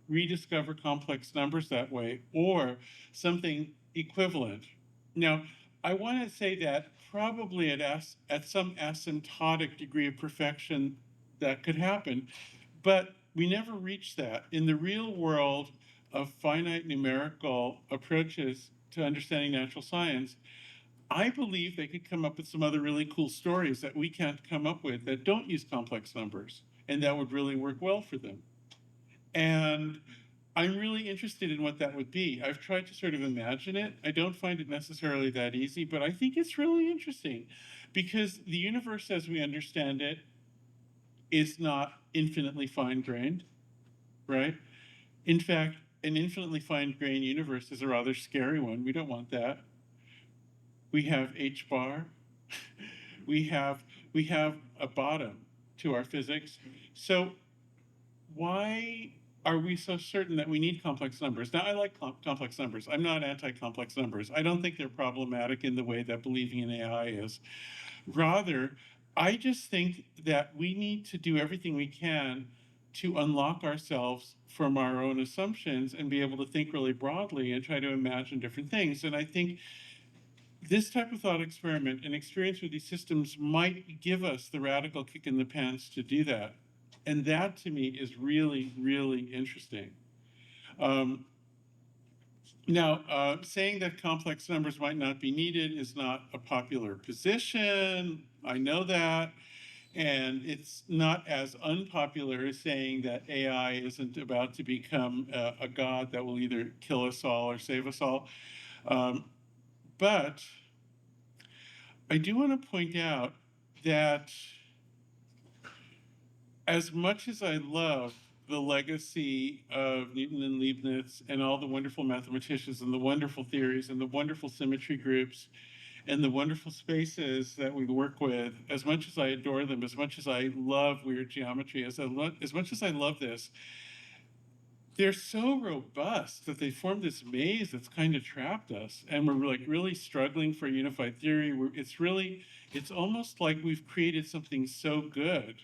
rediscover complex numbers that way or something equivalent. Now, I want to say that probably at some asymptotic degree of perfection that could happen, but we never reach that. In the real world of finite numerical approaches to understanding natural science, I believe they could come up with some other really cool stories that we can't come up with that don't use complex numbers, and that would really work well for them. And I'm really interested in what that would be. I've tried to sort of imagine it. I don't find it necessarily that easy, but I think it's really interesting because the universe as we understand it is not infinitely fine-grained, right? In fact, an infinitely fine-grained universe is a rather scary one. We don't want that. We have H bar. we have a bottom to our physics. So why are we so certain that we need complex numbers? Now, I like complex numbers. I'm not anti-complex numbers. I don't think they're problematic in the way that believing in AI is. Rather, I just think that we need to do everything we can to unlock ourselves from our own assumptions and be able to think really broadly and try to imagine different things. And I think this type of thought experiment and experience with these systems might give us the radical kick in the pants to do that. And that, to me, is really, really interesting. Now, saying that complex numbers might not be needed is not a popular position. I know that. And it's not as unpopular as saying that AI isn't about to become a god that will either kill us all or save us all. But I do want to point out that as much as I love the legacy of Newton and Leibniz and all the wonderful mathematicians and the wonderful theories and the wonderful symmetry groups and the wonderful spaces that we work with, as much as I adore them, as much as I love weird geometry, as much as I love this, they're so robust that they form this maze that's kind of trapped us, and we're like really struggling for a unified theory. It's almost like we've created something so good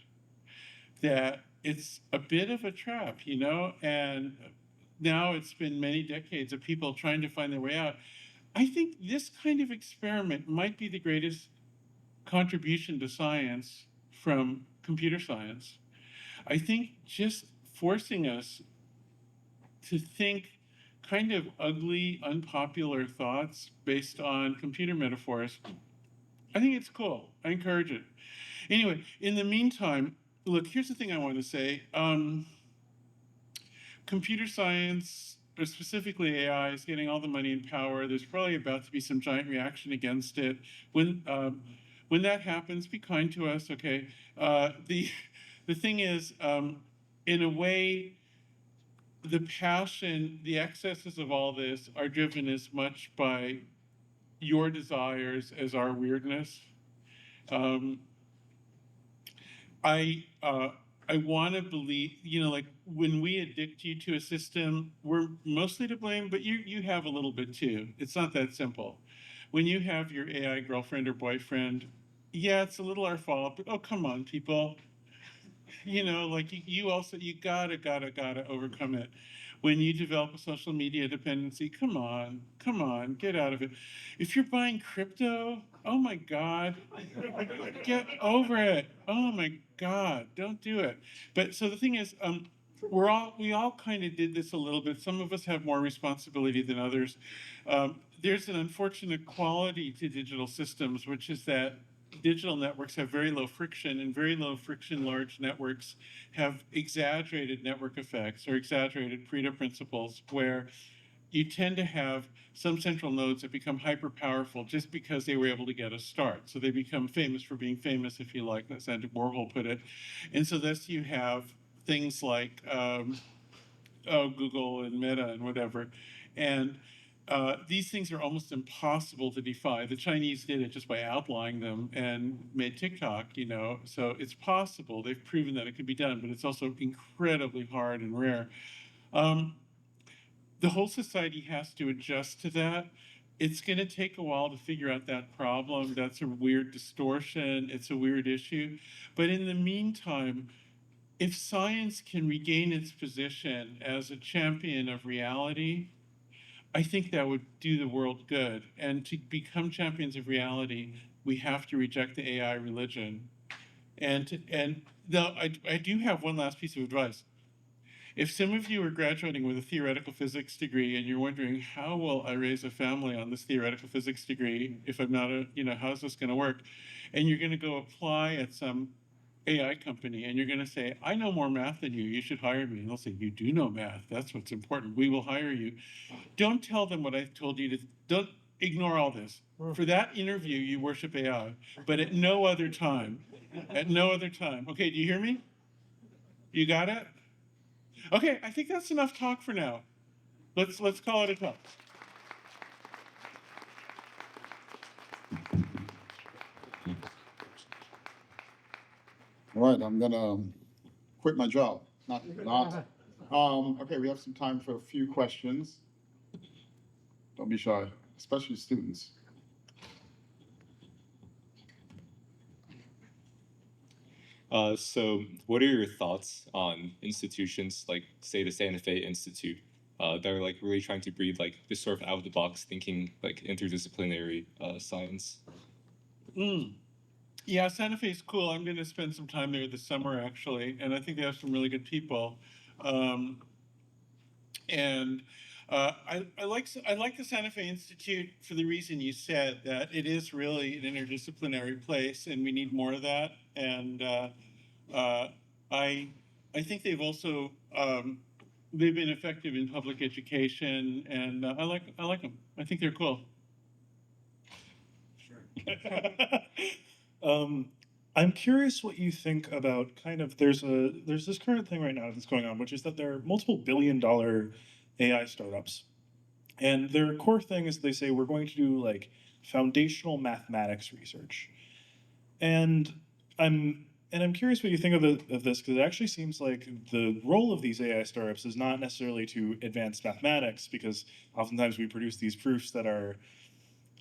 that it's a bit of a trap, you know? And now it's been many decades of people trying to find their way out. I think this kind of experiment might be the greatest contribution to science from computer science. I think just forcing us to think kind of ugly, unpopular thoughts based on computer metaphors, I think it's cool. I encourage it. Anyway, in the meantime, look, here's the thing I want to say. Computer science, or specifically AI, is getting all the money and power. There's probably about to be some giant reaction against it. When that happens, be kind to us, okay? The thing is, in a way, the passion, the excesses of all this are driven as much by your desires as our weirdness. I want to believe, you know, like when we addict you to a system, we're mostly to blame, but you have a little bit too. It's not that simple. When you have your AI girlfriend or boyfriend, yeah, it's a little our fault, but oh, come on, people. You know, like you also, you gotta overcome it. When you develop a social media dependency, come on, get out of it. If you're buying crypto, oh my God, get over it. Oh my God, don't do it. But so the thing is, we all kind of did this a little bit. Some of us have more responsibility than others. There's an unfortunate quality to digital systems, which is that digital networks have very low friction, and very low friction large networks have exaggerated network effects or exaggerated Pareto principles, where you tend to have some central nodes that become hyper powerful just because they were able to get a start. So they become famous for being famous, if you like, as Andy Warhol put it. And so thus you have things like Google and Meta and whatever. And these things are almost impossible to defy. The Chinese did it just by outlawing them and made TikTok, you know. So it's possible. They've proven that it can be done, but it's also incredibly hard and rare. The whole society has to adjust to that. It's going to take a while to figure out that problem. That's a weird distortion. It's a weird issue. But in the meantime, if science can regain its position as a champion of reality, I think that would do the world good. And to become champions of reality, we have to reject the AI religion. And though I do have one last piece of advice. If some of you are graduating with a theoretical physics degree and you're wondering, how will I raise a family on this theoretical physics degree if I'm not a, you know, how's this going to work? And you're going to go apply at some AI company and you're going to say, I know more math than you should hire me. And they'll say, you do know math. That's what's important. We will hire you. Don't tell them what I told you to, don't ignore all this. For that interview, you worship AI, but at no other time. At no other time. Okay, do you hear me? You got it? Okay, I think that's enough talk for now. Let's call it a talk. All right, I'm gonna quit my job. Not. Okay, we have some time for a few questions. Don't be shy, especially students. So what are your thoughts on institutions like, say, the Santa Fe Institute, that are like really trying to breed like this sort of out-of-the-box thinking, like interdisciplinary science? Yeah, Santa Fe is cool. I'm going to spend some time there this summer, actually, and I think they have some really good people. I like the Santa Fe Institute for the reason you said, that it is really an interdisciplinary place, and we need more of that. And I think they've also they've been effective in public education, and I like them. I think they're cool. I'm curious what you think about kind of there's this current thing right now that's going on, which is that there are multiple billion-dollar AI startups, and their core thing is they say we're going to do like foundational mathematics research, and I'm And I'm curious what you think of this, because it actually seems like the role of these AI startups is not necessarily to advance mathematics, because oftentimes we produce these proofs that are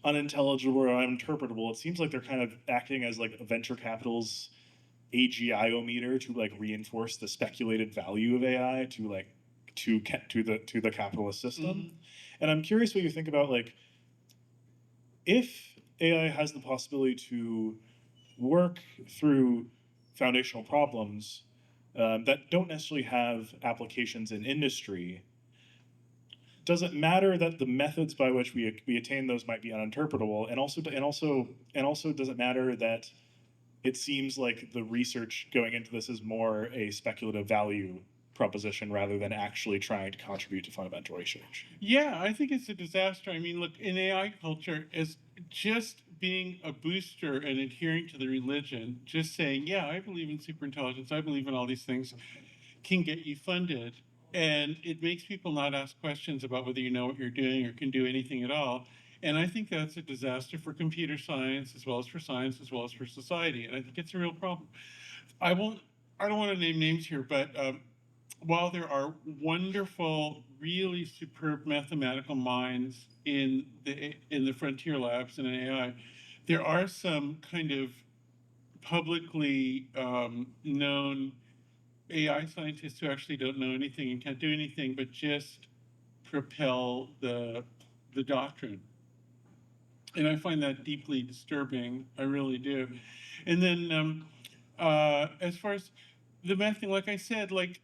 unintelligible or uninterpretable. It seems like they're kind of acting as like a venture capital's AGI-o-meter to like reinforce the speculated value of AI to like to the capitalist system. Mm-hmm. And I'm curious what you think about like if AI has the possibility to work through foundational problems that don't necessarily have applications in industry, does it matter that the methods by which we attain those might be uninterpretable, and also does it matter that it seems like the research going into this is more a speculative value proposition rather than actually trying to contribute to fundamental research? Yeah, I think it's a disaster. I mean, look, in AI culture, as just being a booster and adhering to the religion, just saying, yeah, I believe in superintelligence, I believe in all these things, can get you funded. And it makes people not ask questions about whether you know what you're doing or can do anything at all. And I think that's a disaster for computer science as well as for science as well as for society. And I think it's a real problem. I won't. I don't want to name names here, but while there are wonderful, really superb mathematical minds in the frontier labs and in AI, there are some kind of publicly known AI scientists who actually don't know anything and can't do anything but just propel the doctrine. And I find that deeply disturbing. I really do. And then as far as the math thing, like I said, like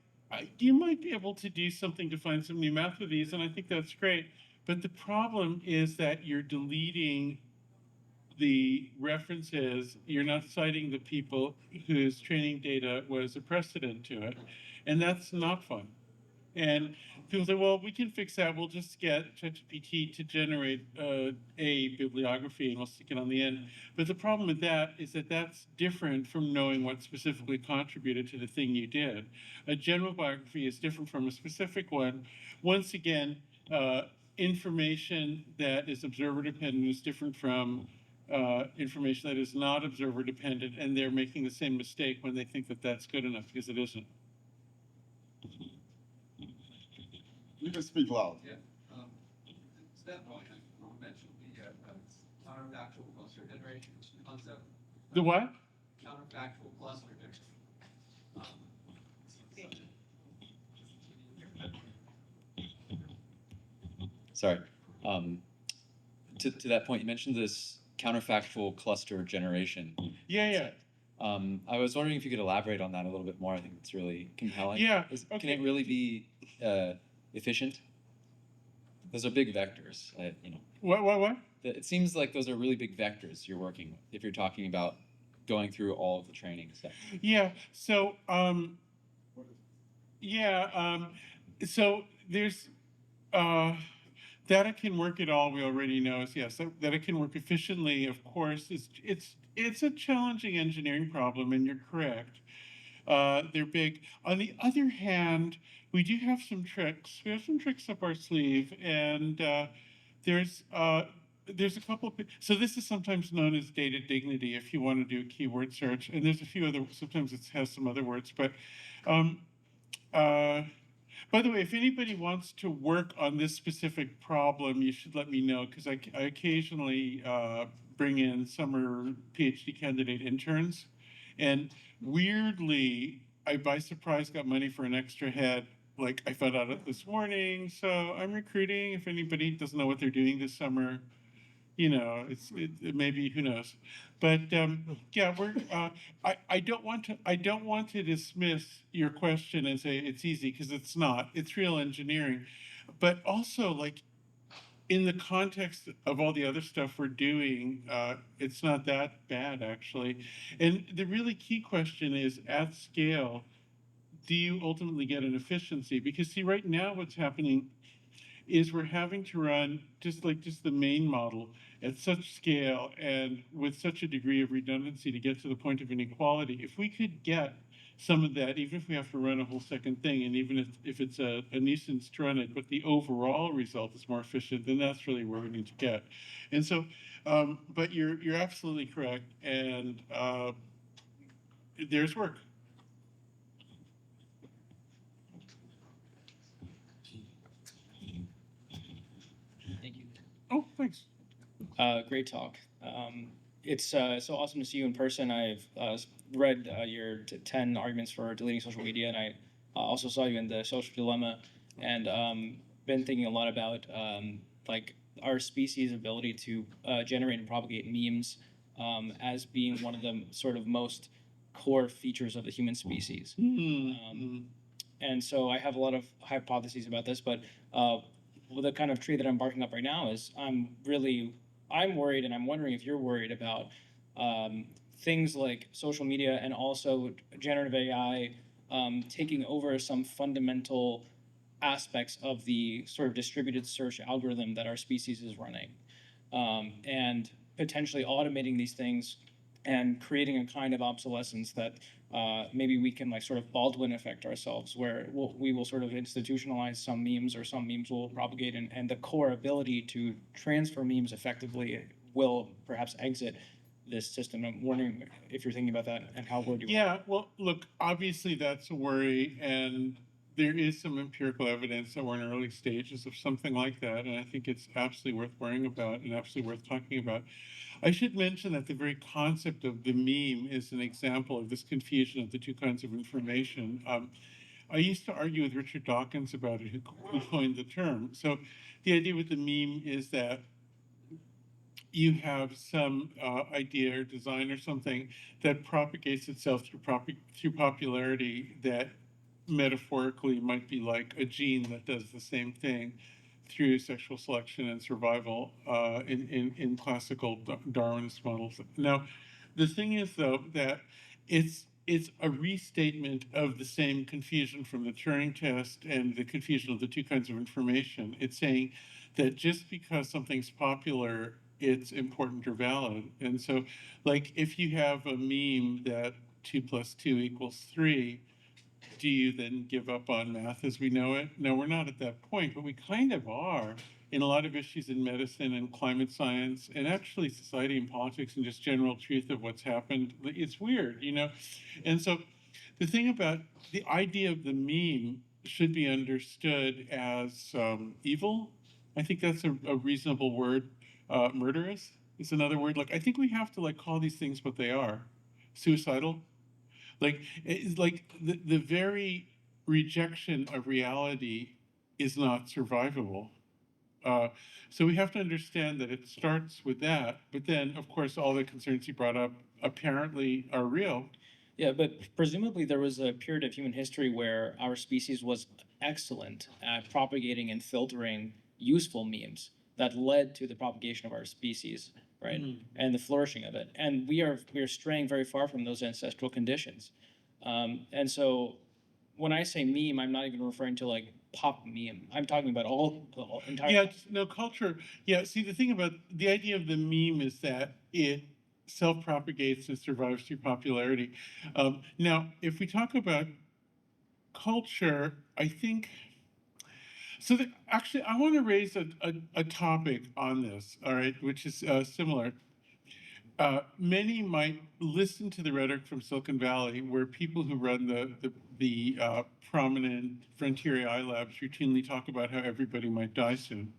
you might be able to do something to find some new math with these, and I think that's great. But the problem is that you're deleting the references, you're not citing the people whose training data was a precedent to it, and that's not fun. And people say, well, we can fix that. We'll just get ChatGPT to generate a bibliography and we'll stick it on the end. But the problem with that is that that's different from knowing what specifically contributed to the thing you did. A general biography is different from a specific one. Once again, information that is observer dependent is different from information that is not observer dependent, and they're making the same mistake when they think that that's good enough, because it isn't. You can speak loud. Yeah. Stephon mentioned the counterfactual cluster generation concept. The what? Counterfactual cluster generation. Sorry. To that point, you mentioned this counterfactual cluster generation. Yeah. I was wondering if you could elaborate on that a little bit more. I think it's really compelling. Yeah, Can okay. it really be efficient? Those are big vectors, you know. What? It seems like those are really big vectors you're working with if you're talking about going through all of the training stuff. Yeah. So so there's that it can work at all. We already know is yes. That it can work efficiently. Of course, it's a challenging engineering problem, and you're correct. They're big. On the other hand, we do have some tricks. We have some tricks up our sleeve, and there's a couple. So this is sometimes known as data dignity. If you want to do a keyword search, and there's a few other. Sometimes it has some other words, but. By the way, if anybody wants to work on this specific problem, you should let me know, because I occasionally bring in summer PhD candidate interns. And weirdly, I by surprise got money for an extra head. Like I found out this morning. So I'm recruiting. If anybody doesn't know what they're doing this summer, you know, it maybe, who knows. But yeah, I don't want to dismiss your question and say it's easy, because it's not. It's real engineering. But also, like, in the context of all the other stuff we're doing, it's not that bad, actually. And the really key question is, at scale, do you ultimately get an efficiency? Because see, right now what's happening is we're having to run just the main model at such scale and with such a degree of redundancy to get to the point of inequality. If we could get some of that, even if we have to run a whole second thing, and even if it's a nuisance to run it, but the overall result is more efficient, then that's really where we need to get. And so, but you're absolutely correct, and there's work. Thank you. Oh, thanks. Great talk. It's so awesome to see you in person. I've read your 10 arguments for deleting social media, and I also saw you in the social dilemma, and been thinking a lot about like our species' ability to generate and propagate memes as being one of the sort of most core features of the human species. And so I have a lot of hypotheses about this, but the kind of tree that I'm barking up right now is I'm worried, and I'm wondering if you're worried about things like social media and also generative AI taking over some fundamental aspects of the sort of distributed search algorithm that our species is running, and potentially automating these things and creating a kind of obsolescence that maybe we can like sort of Baldwin effect ourselves, where we will sort of institutionalize some memes, or some memes will propagate, and the core ability to transfer memes effectively will perhaps exit this system. I'm wondering if you're thinking about that and how worried you are. Yeah, well, look, obviously that's a worry, and there is some empirical evidence that we're in early stages of something like that, and I think it's absolutely worth worrying about and absolutely worth talking about. I should mention that the very concept of the meme is an example of this confusion of the two kinds of information. I used to argue with Richard Dawkins about it, who coined the term. So the idea with the meme is that you have some idea or design or something that propagates itself through popularity that metaphorically might be like a gene that does the same thing through sexual selection and survival in classical Darwinist models. Now, the thing is, though, that it's a restatement of the same confusion from the Turing Test and the confusion of the two kinds of information. It's saying that just because something's popular, it's important or valid. And so, like, if you have a meme that 2 + 2 = 3, do you then give up on math as we know it? No, we're not at that point, but we kind of are in a lot of issues in medicine and climate science, and actually society and politics, and just general truth of what's happened. It's weird, you know? And so the thing about the idea of the meme should be understood as evil. I think that's a reasonable word. Murderous is another word. Like, I think we have to like call these things what they are. Suicidal. Like, it's like the very rejection of reality is not survivable. So we have to understand that it starts with that, but then, of course, all the concerns you brought up apparently are real. Yeah, but presumably there was a period of human history where our species was excellent at propagating and filtering useful memes that led to the propagation of our species, right? And the flourishing of it. And we are straying very far from those ancestral conditions. And so when I say meme, I'm not even referring to like pop meme. I'm talking about the entire. Yeah, no, culture. Yeah, see, the thing about the idea of the meme is that it self-propagates and survives through popularity. Now, if we talk about culture, I think, so actually, I want to raise a topic on this, all right, which is similar. Many might listen to the rhetoric from Silicon Valley, where people who run the prominent frontier AI labs routinely talk about how everybody might die soon,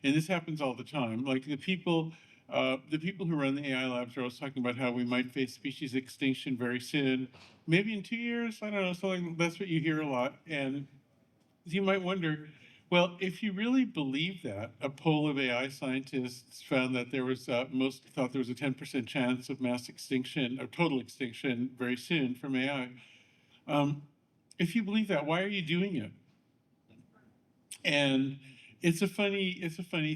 and this happens all the time. Like the people who run the AI labs are always talking about how we might face species extinction very soon, maybe in 2 years. I don't know, something. That's what you hear a lot, and you might wonder, well, if you really believe that, a poll of AI scientists found that there was most thought there was a 10% chance of mass extinction or total extinction very soon from AI. If you believe that, why are you doing it? And it's a funny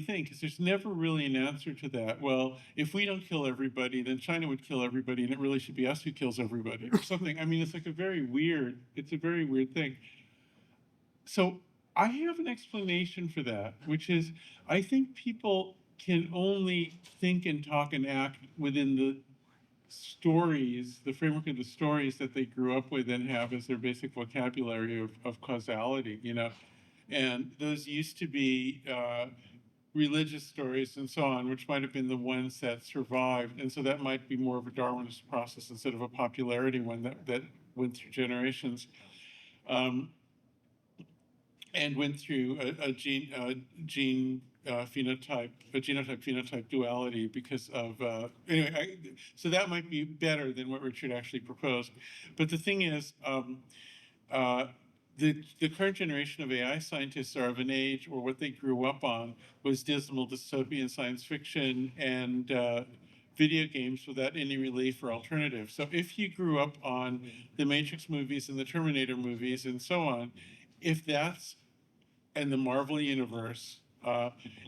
thing, because there's never really an answer to that. Well, if we don't kill everybody, then China would kill everybody, and it really should be us who kills everybody, or something. I mean, it's like a very weird thing. So I have an explanation for that, which is I think people can only think and talk and act within the stories, the framework of the stories that they grew up with and have as their basic vocabulary of causality, you know. And those used to be religious stories and so on, which might have been the ones that survived. And so that might be more of a Darwinist process instead of a popularity one that went through generations. And went through a genotype phenotype duality because of anyway. So that might be better than what Richard actually proposed. But the thing is, the current generation of AI scientists are of an age where what they grew up on was dismal dystopian science fiction and video games without any relief or alternative. So if you grew up on the Matrix movies and the Terminator movies and so on, if that's and the Marvel Universe,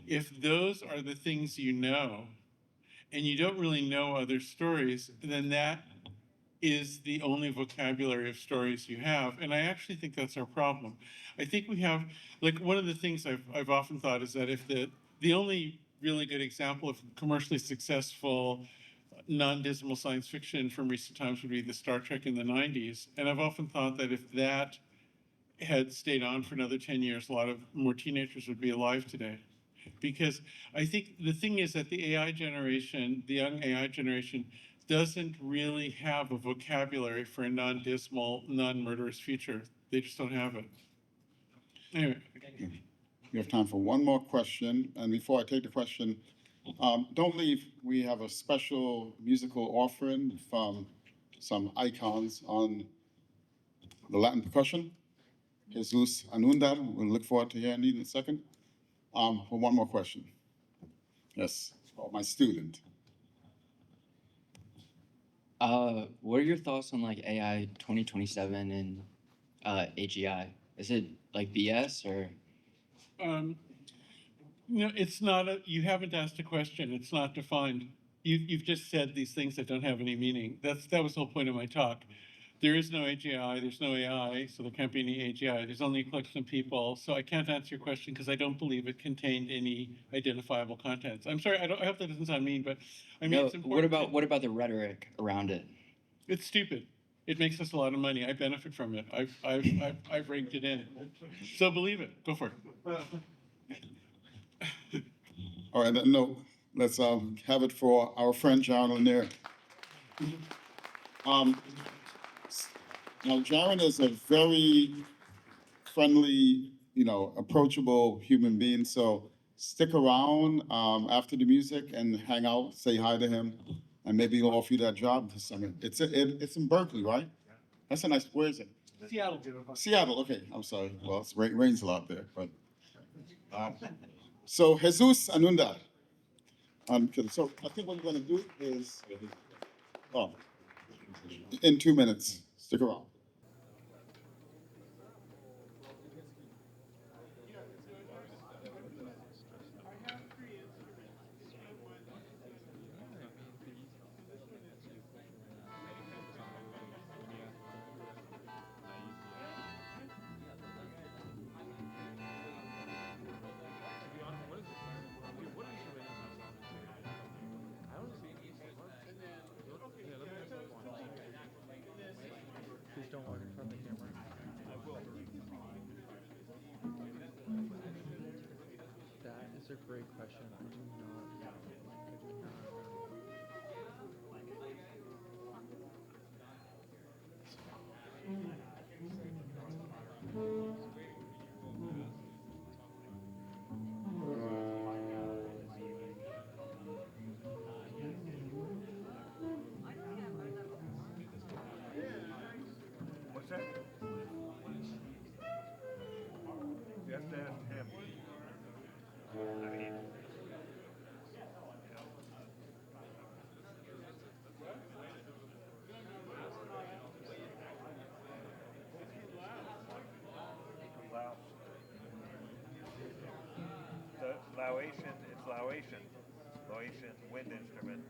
if those are the things you know, and you don't really know other stories, then that is the only vocabulary of stories you have. And I actually think that's our problem. I think we have, like, one of the things I've often thought is that if the only really good example of commercially successful non-dismal science fiction from recent times would be the Star Trek in the 90s. And I've often thought that if that had stayed on for another 10 years, a lot of more teenagers would be alive today. Because I think the thing is that the AI generation, the young AI generation, doesn't really have a vocabulary for a non-dismal, non-murderous future. They just don't have it. Anyway. We have time for one more question. And before I take the question, don't leave. We have a special musical offering from some icons on the Latin percussion. Jesus Anundar, we'll look forward to hearing you in a second. For one more question. Yes, my student. What are your thoughts on like AI 2027 and AGI? Is it like BS or? No, it's not. You haven't asked a question. It's not defined. You've just said these things that don't have any meaning. That was the whole point of my talk. There is no AGI, there's no AI, so there can't be any AGI. There's only a collection of people. So I can't answer your question because I don't believe it contained any identifiable contents. I'm sorry, I hope that doesn't sound mean, but I mean, No, it's important. what about the rhetoric around it? It's stupid. It makes us a lot of money. I benefit from it. I've raked it in. So believe it. Go for it. All right, no, let's have it for our friend Jaron Lanier. Now, Jaron is a very friendly, approachable human being. So stick around after the music and hang out, say hi to him, and maybe he'll offer you that job this summer. It's in Berkeley, right? That's a nice. Where is it? Seattle. Seattle. Okay, I'm sorry. Well, it rains a lot there, but. So Jesus Anundar. So I think what we're going to do is, in 2 minutes. Stick around. That's a great question. I do not know. What's that? You have to ask him. I mean, the Laotian, it's Laotian. Laotian wind instrument.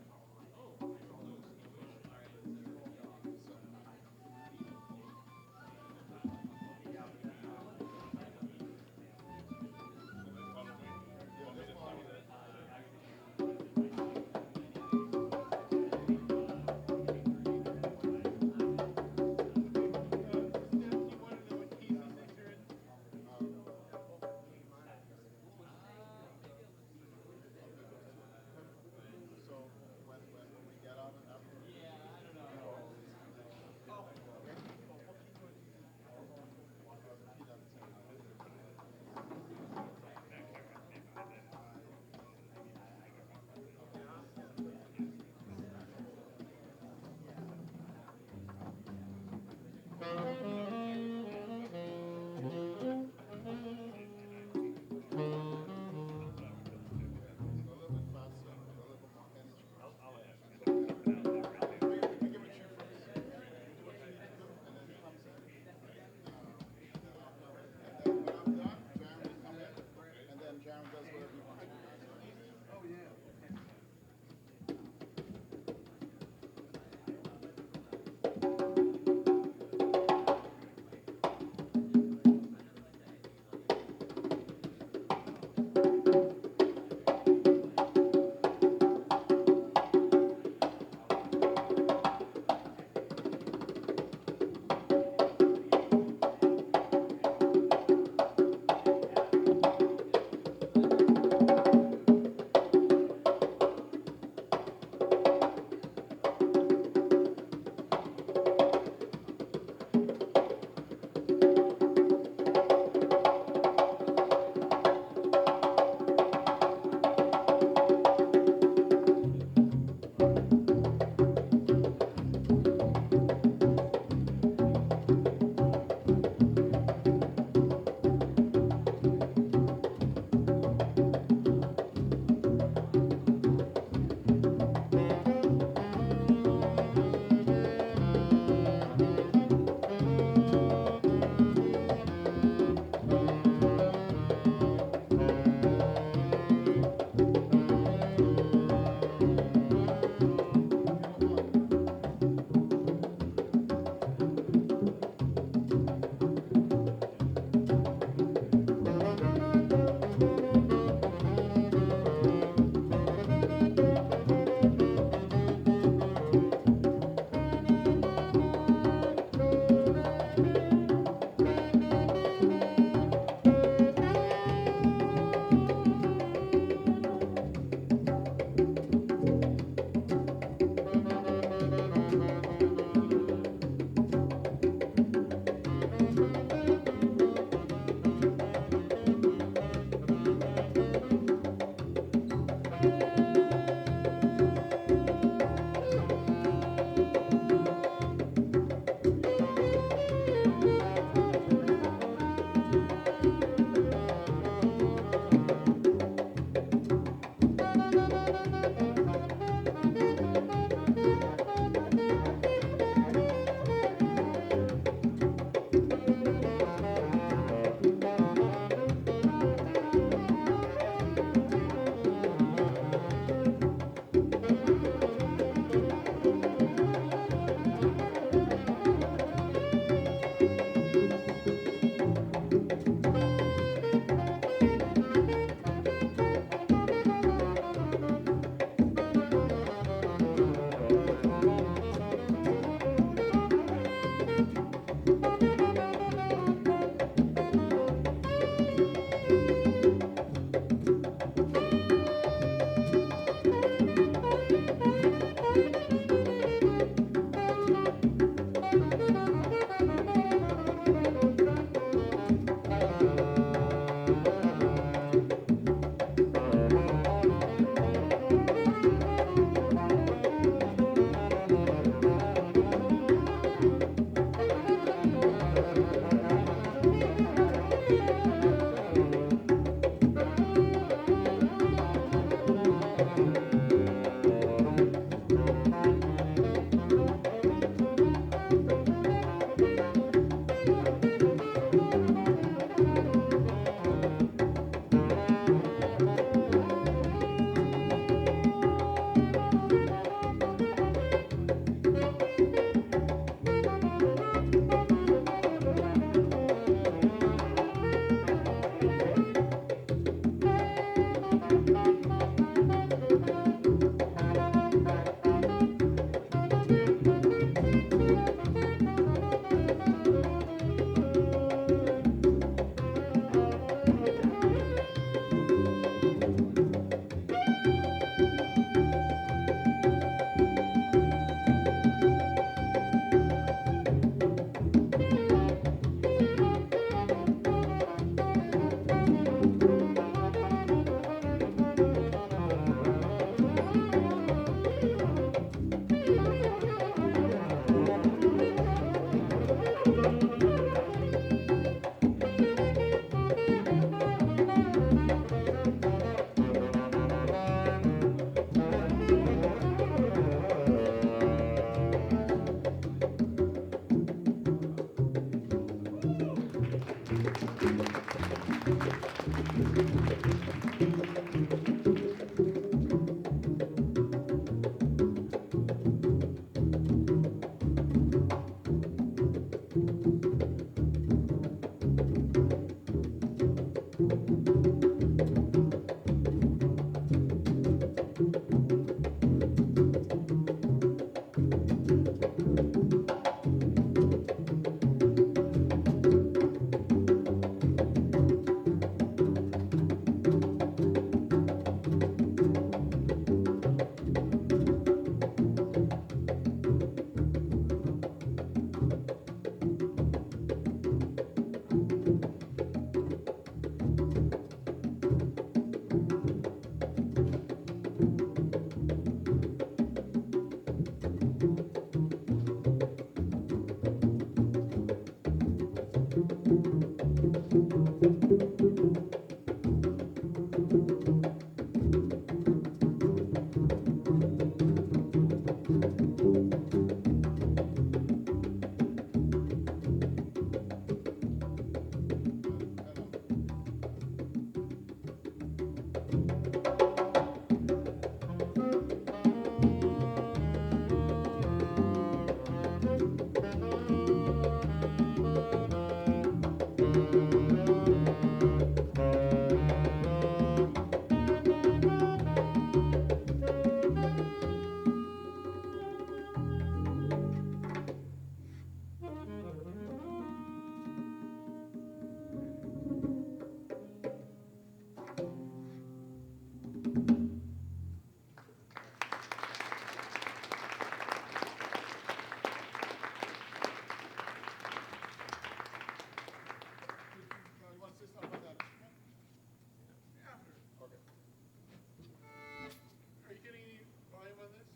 Are you getting any volume on this?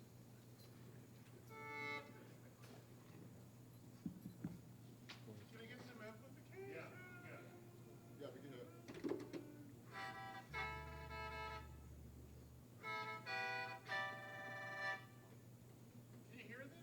Can I get some amplification? Yeah, we can hear it. Can you hear this?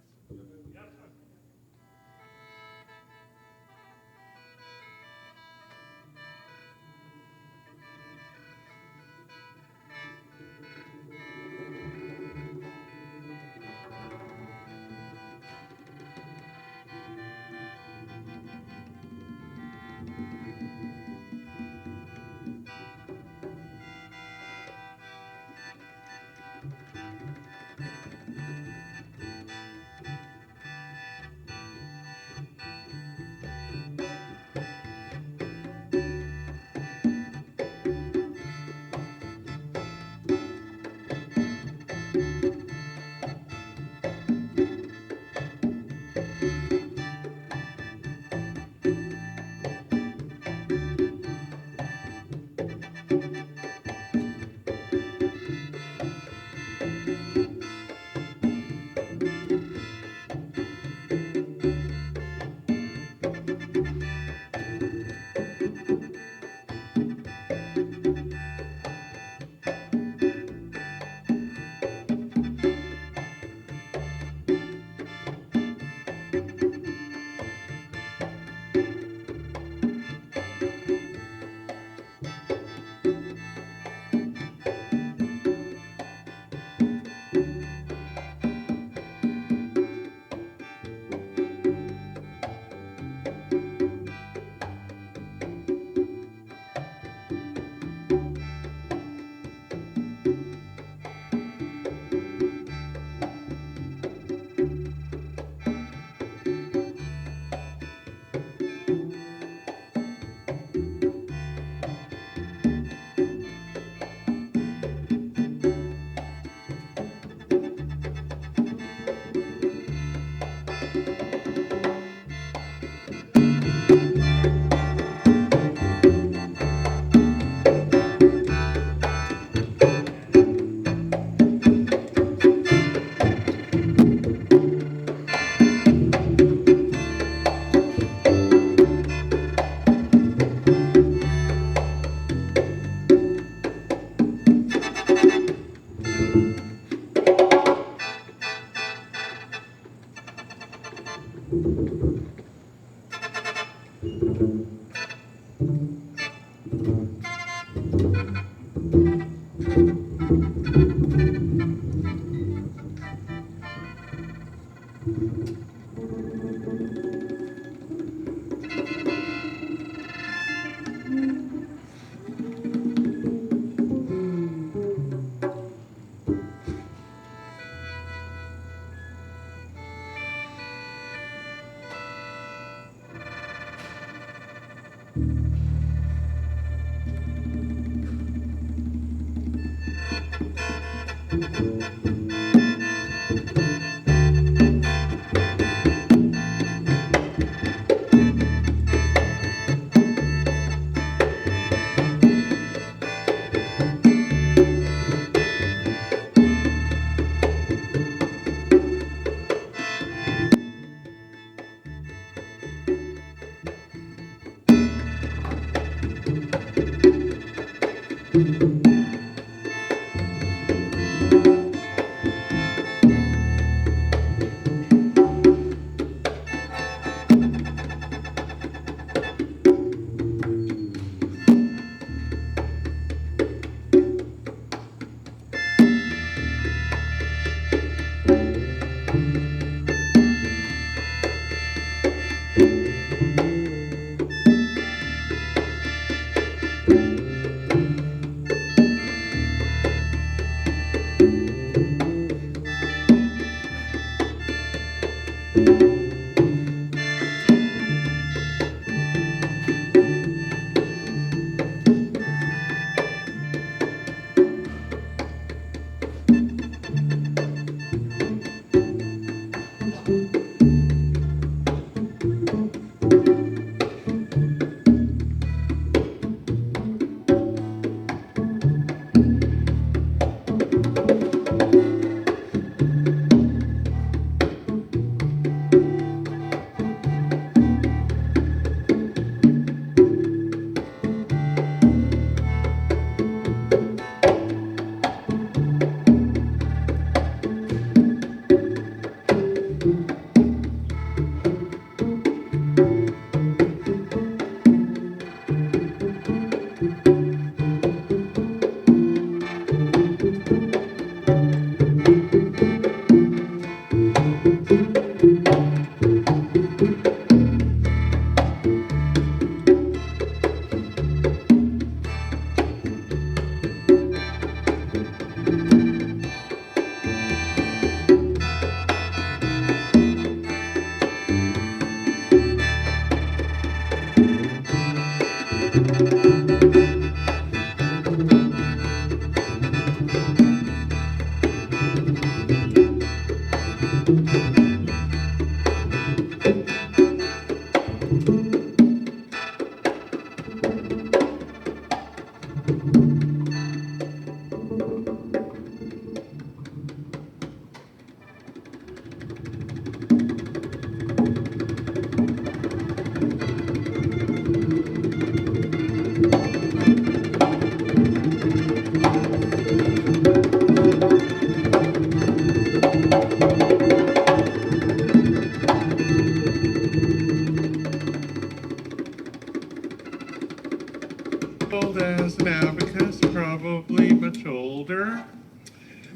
Old as an abacus, probably much older.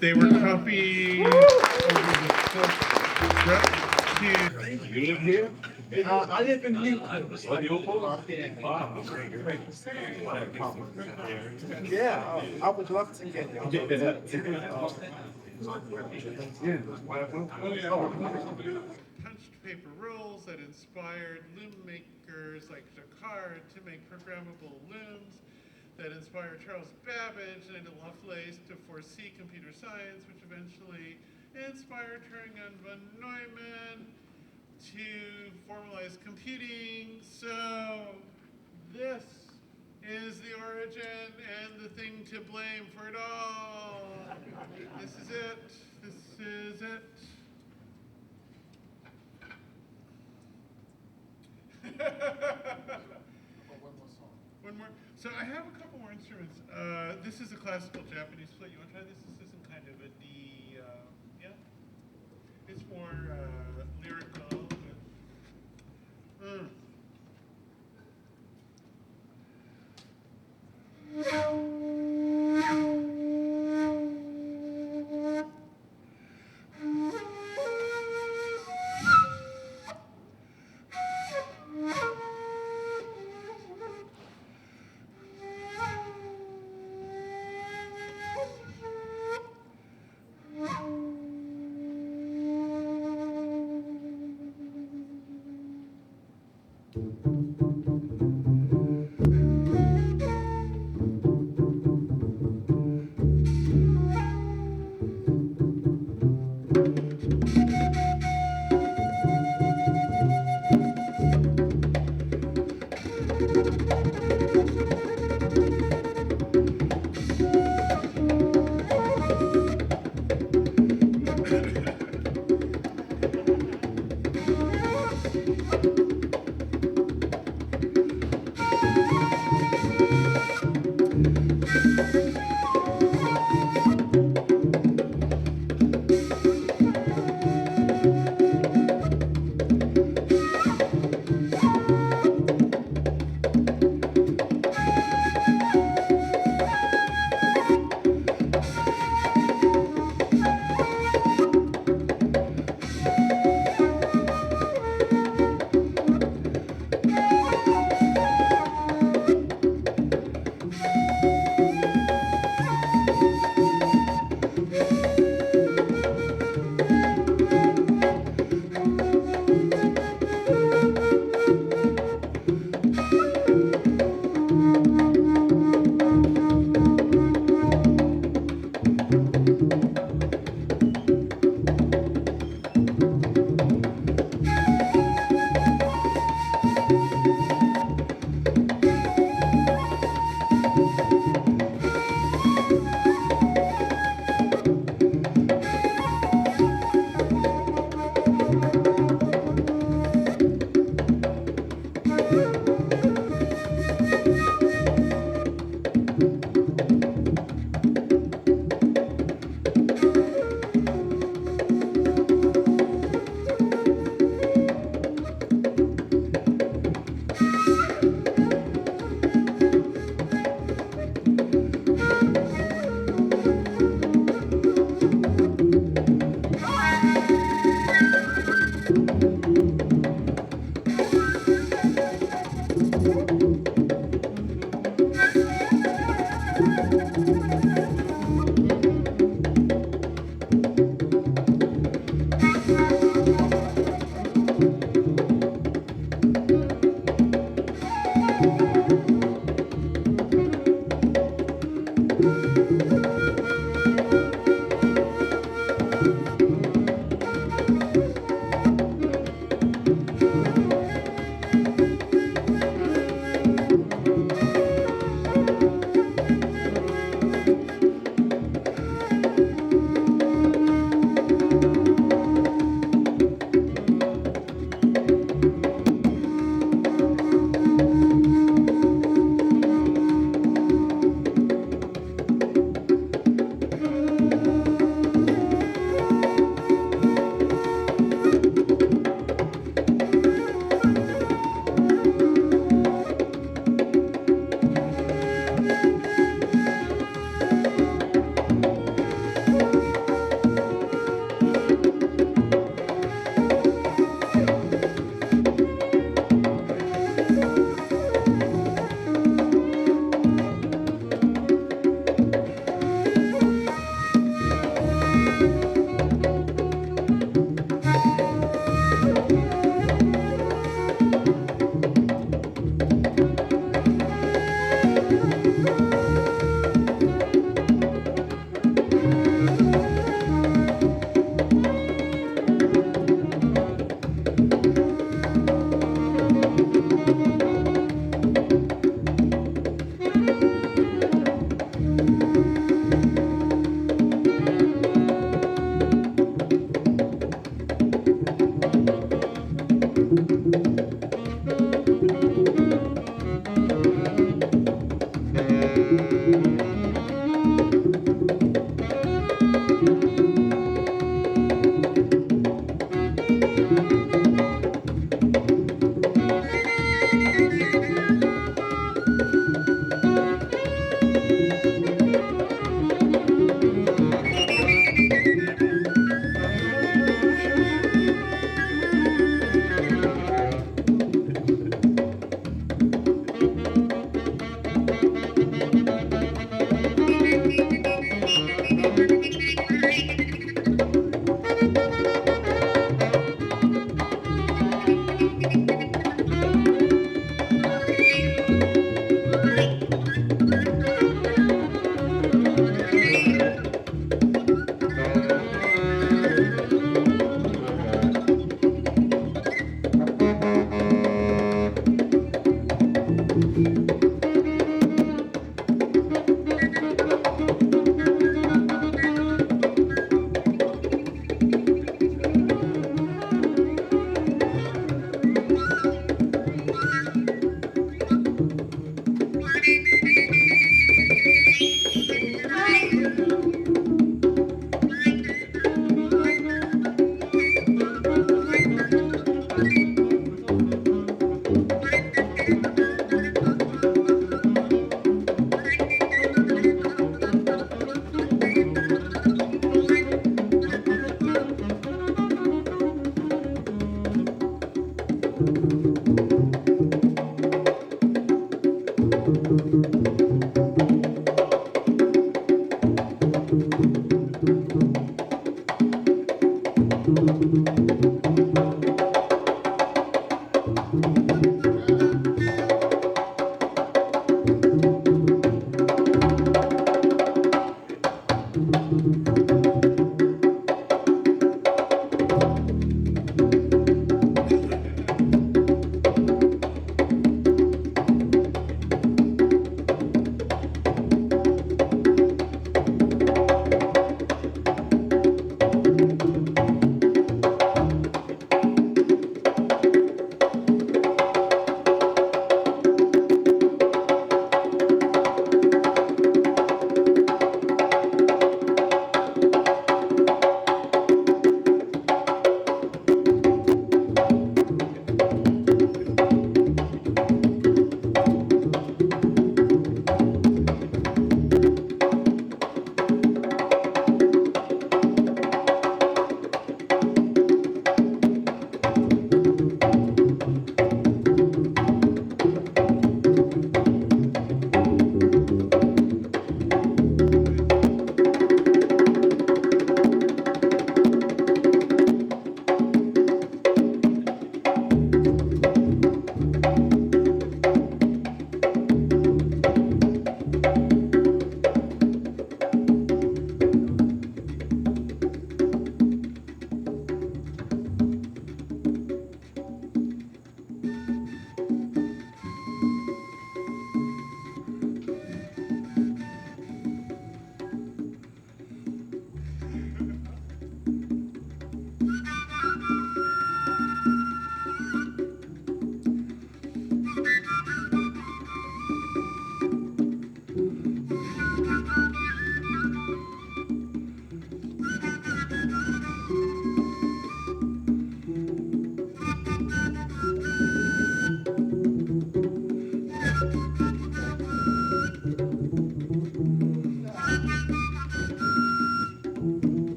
They were copied over the You live here? I live in Newton. Wow. Yeah, I would love to get punched paper rules that inspired loom makers like Jacquard to make programmable looms, that inspired Charles Babbage and Lovelace to foresee computer science, which eventually inspired Turing and von Neumann to formalize computing. So this is the origin and the thing to blame for it all. This is it. This is it. One more. So I have a couple more instruments. This is a classical Japanese flute. You want to try this? This isn't kind of a D. Yeah. It's more lyrical. But,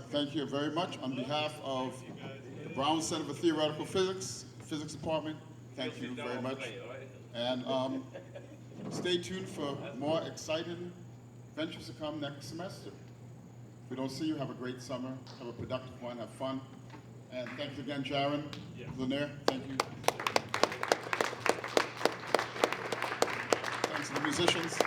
Thank you very much. On behalf of the Brown Center for Theoretical Physics Department, thank you very much. And stay tuned for more exciting ventures to come next semester. If we don't see you, have a great summer, have a productive one, have fun. And thanks again, Jaron Lanier. Thank you. Thanks to the musicians.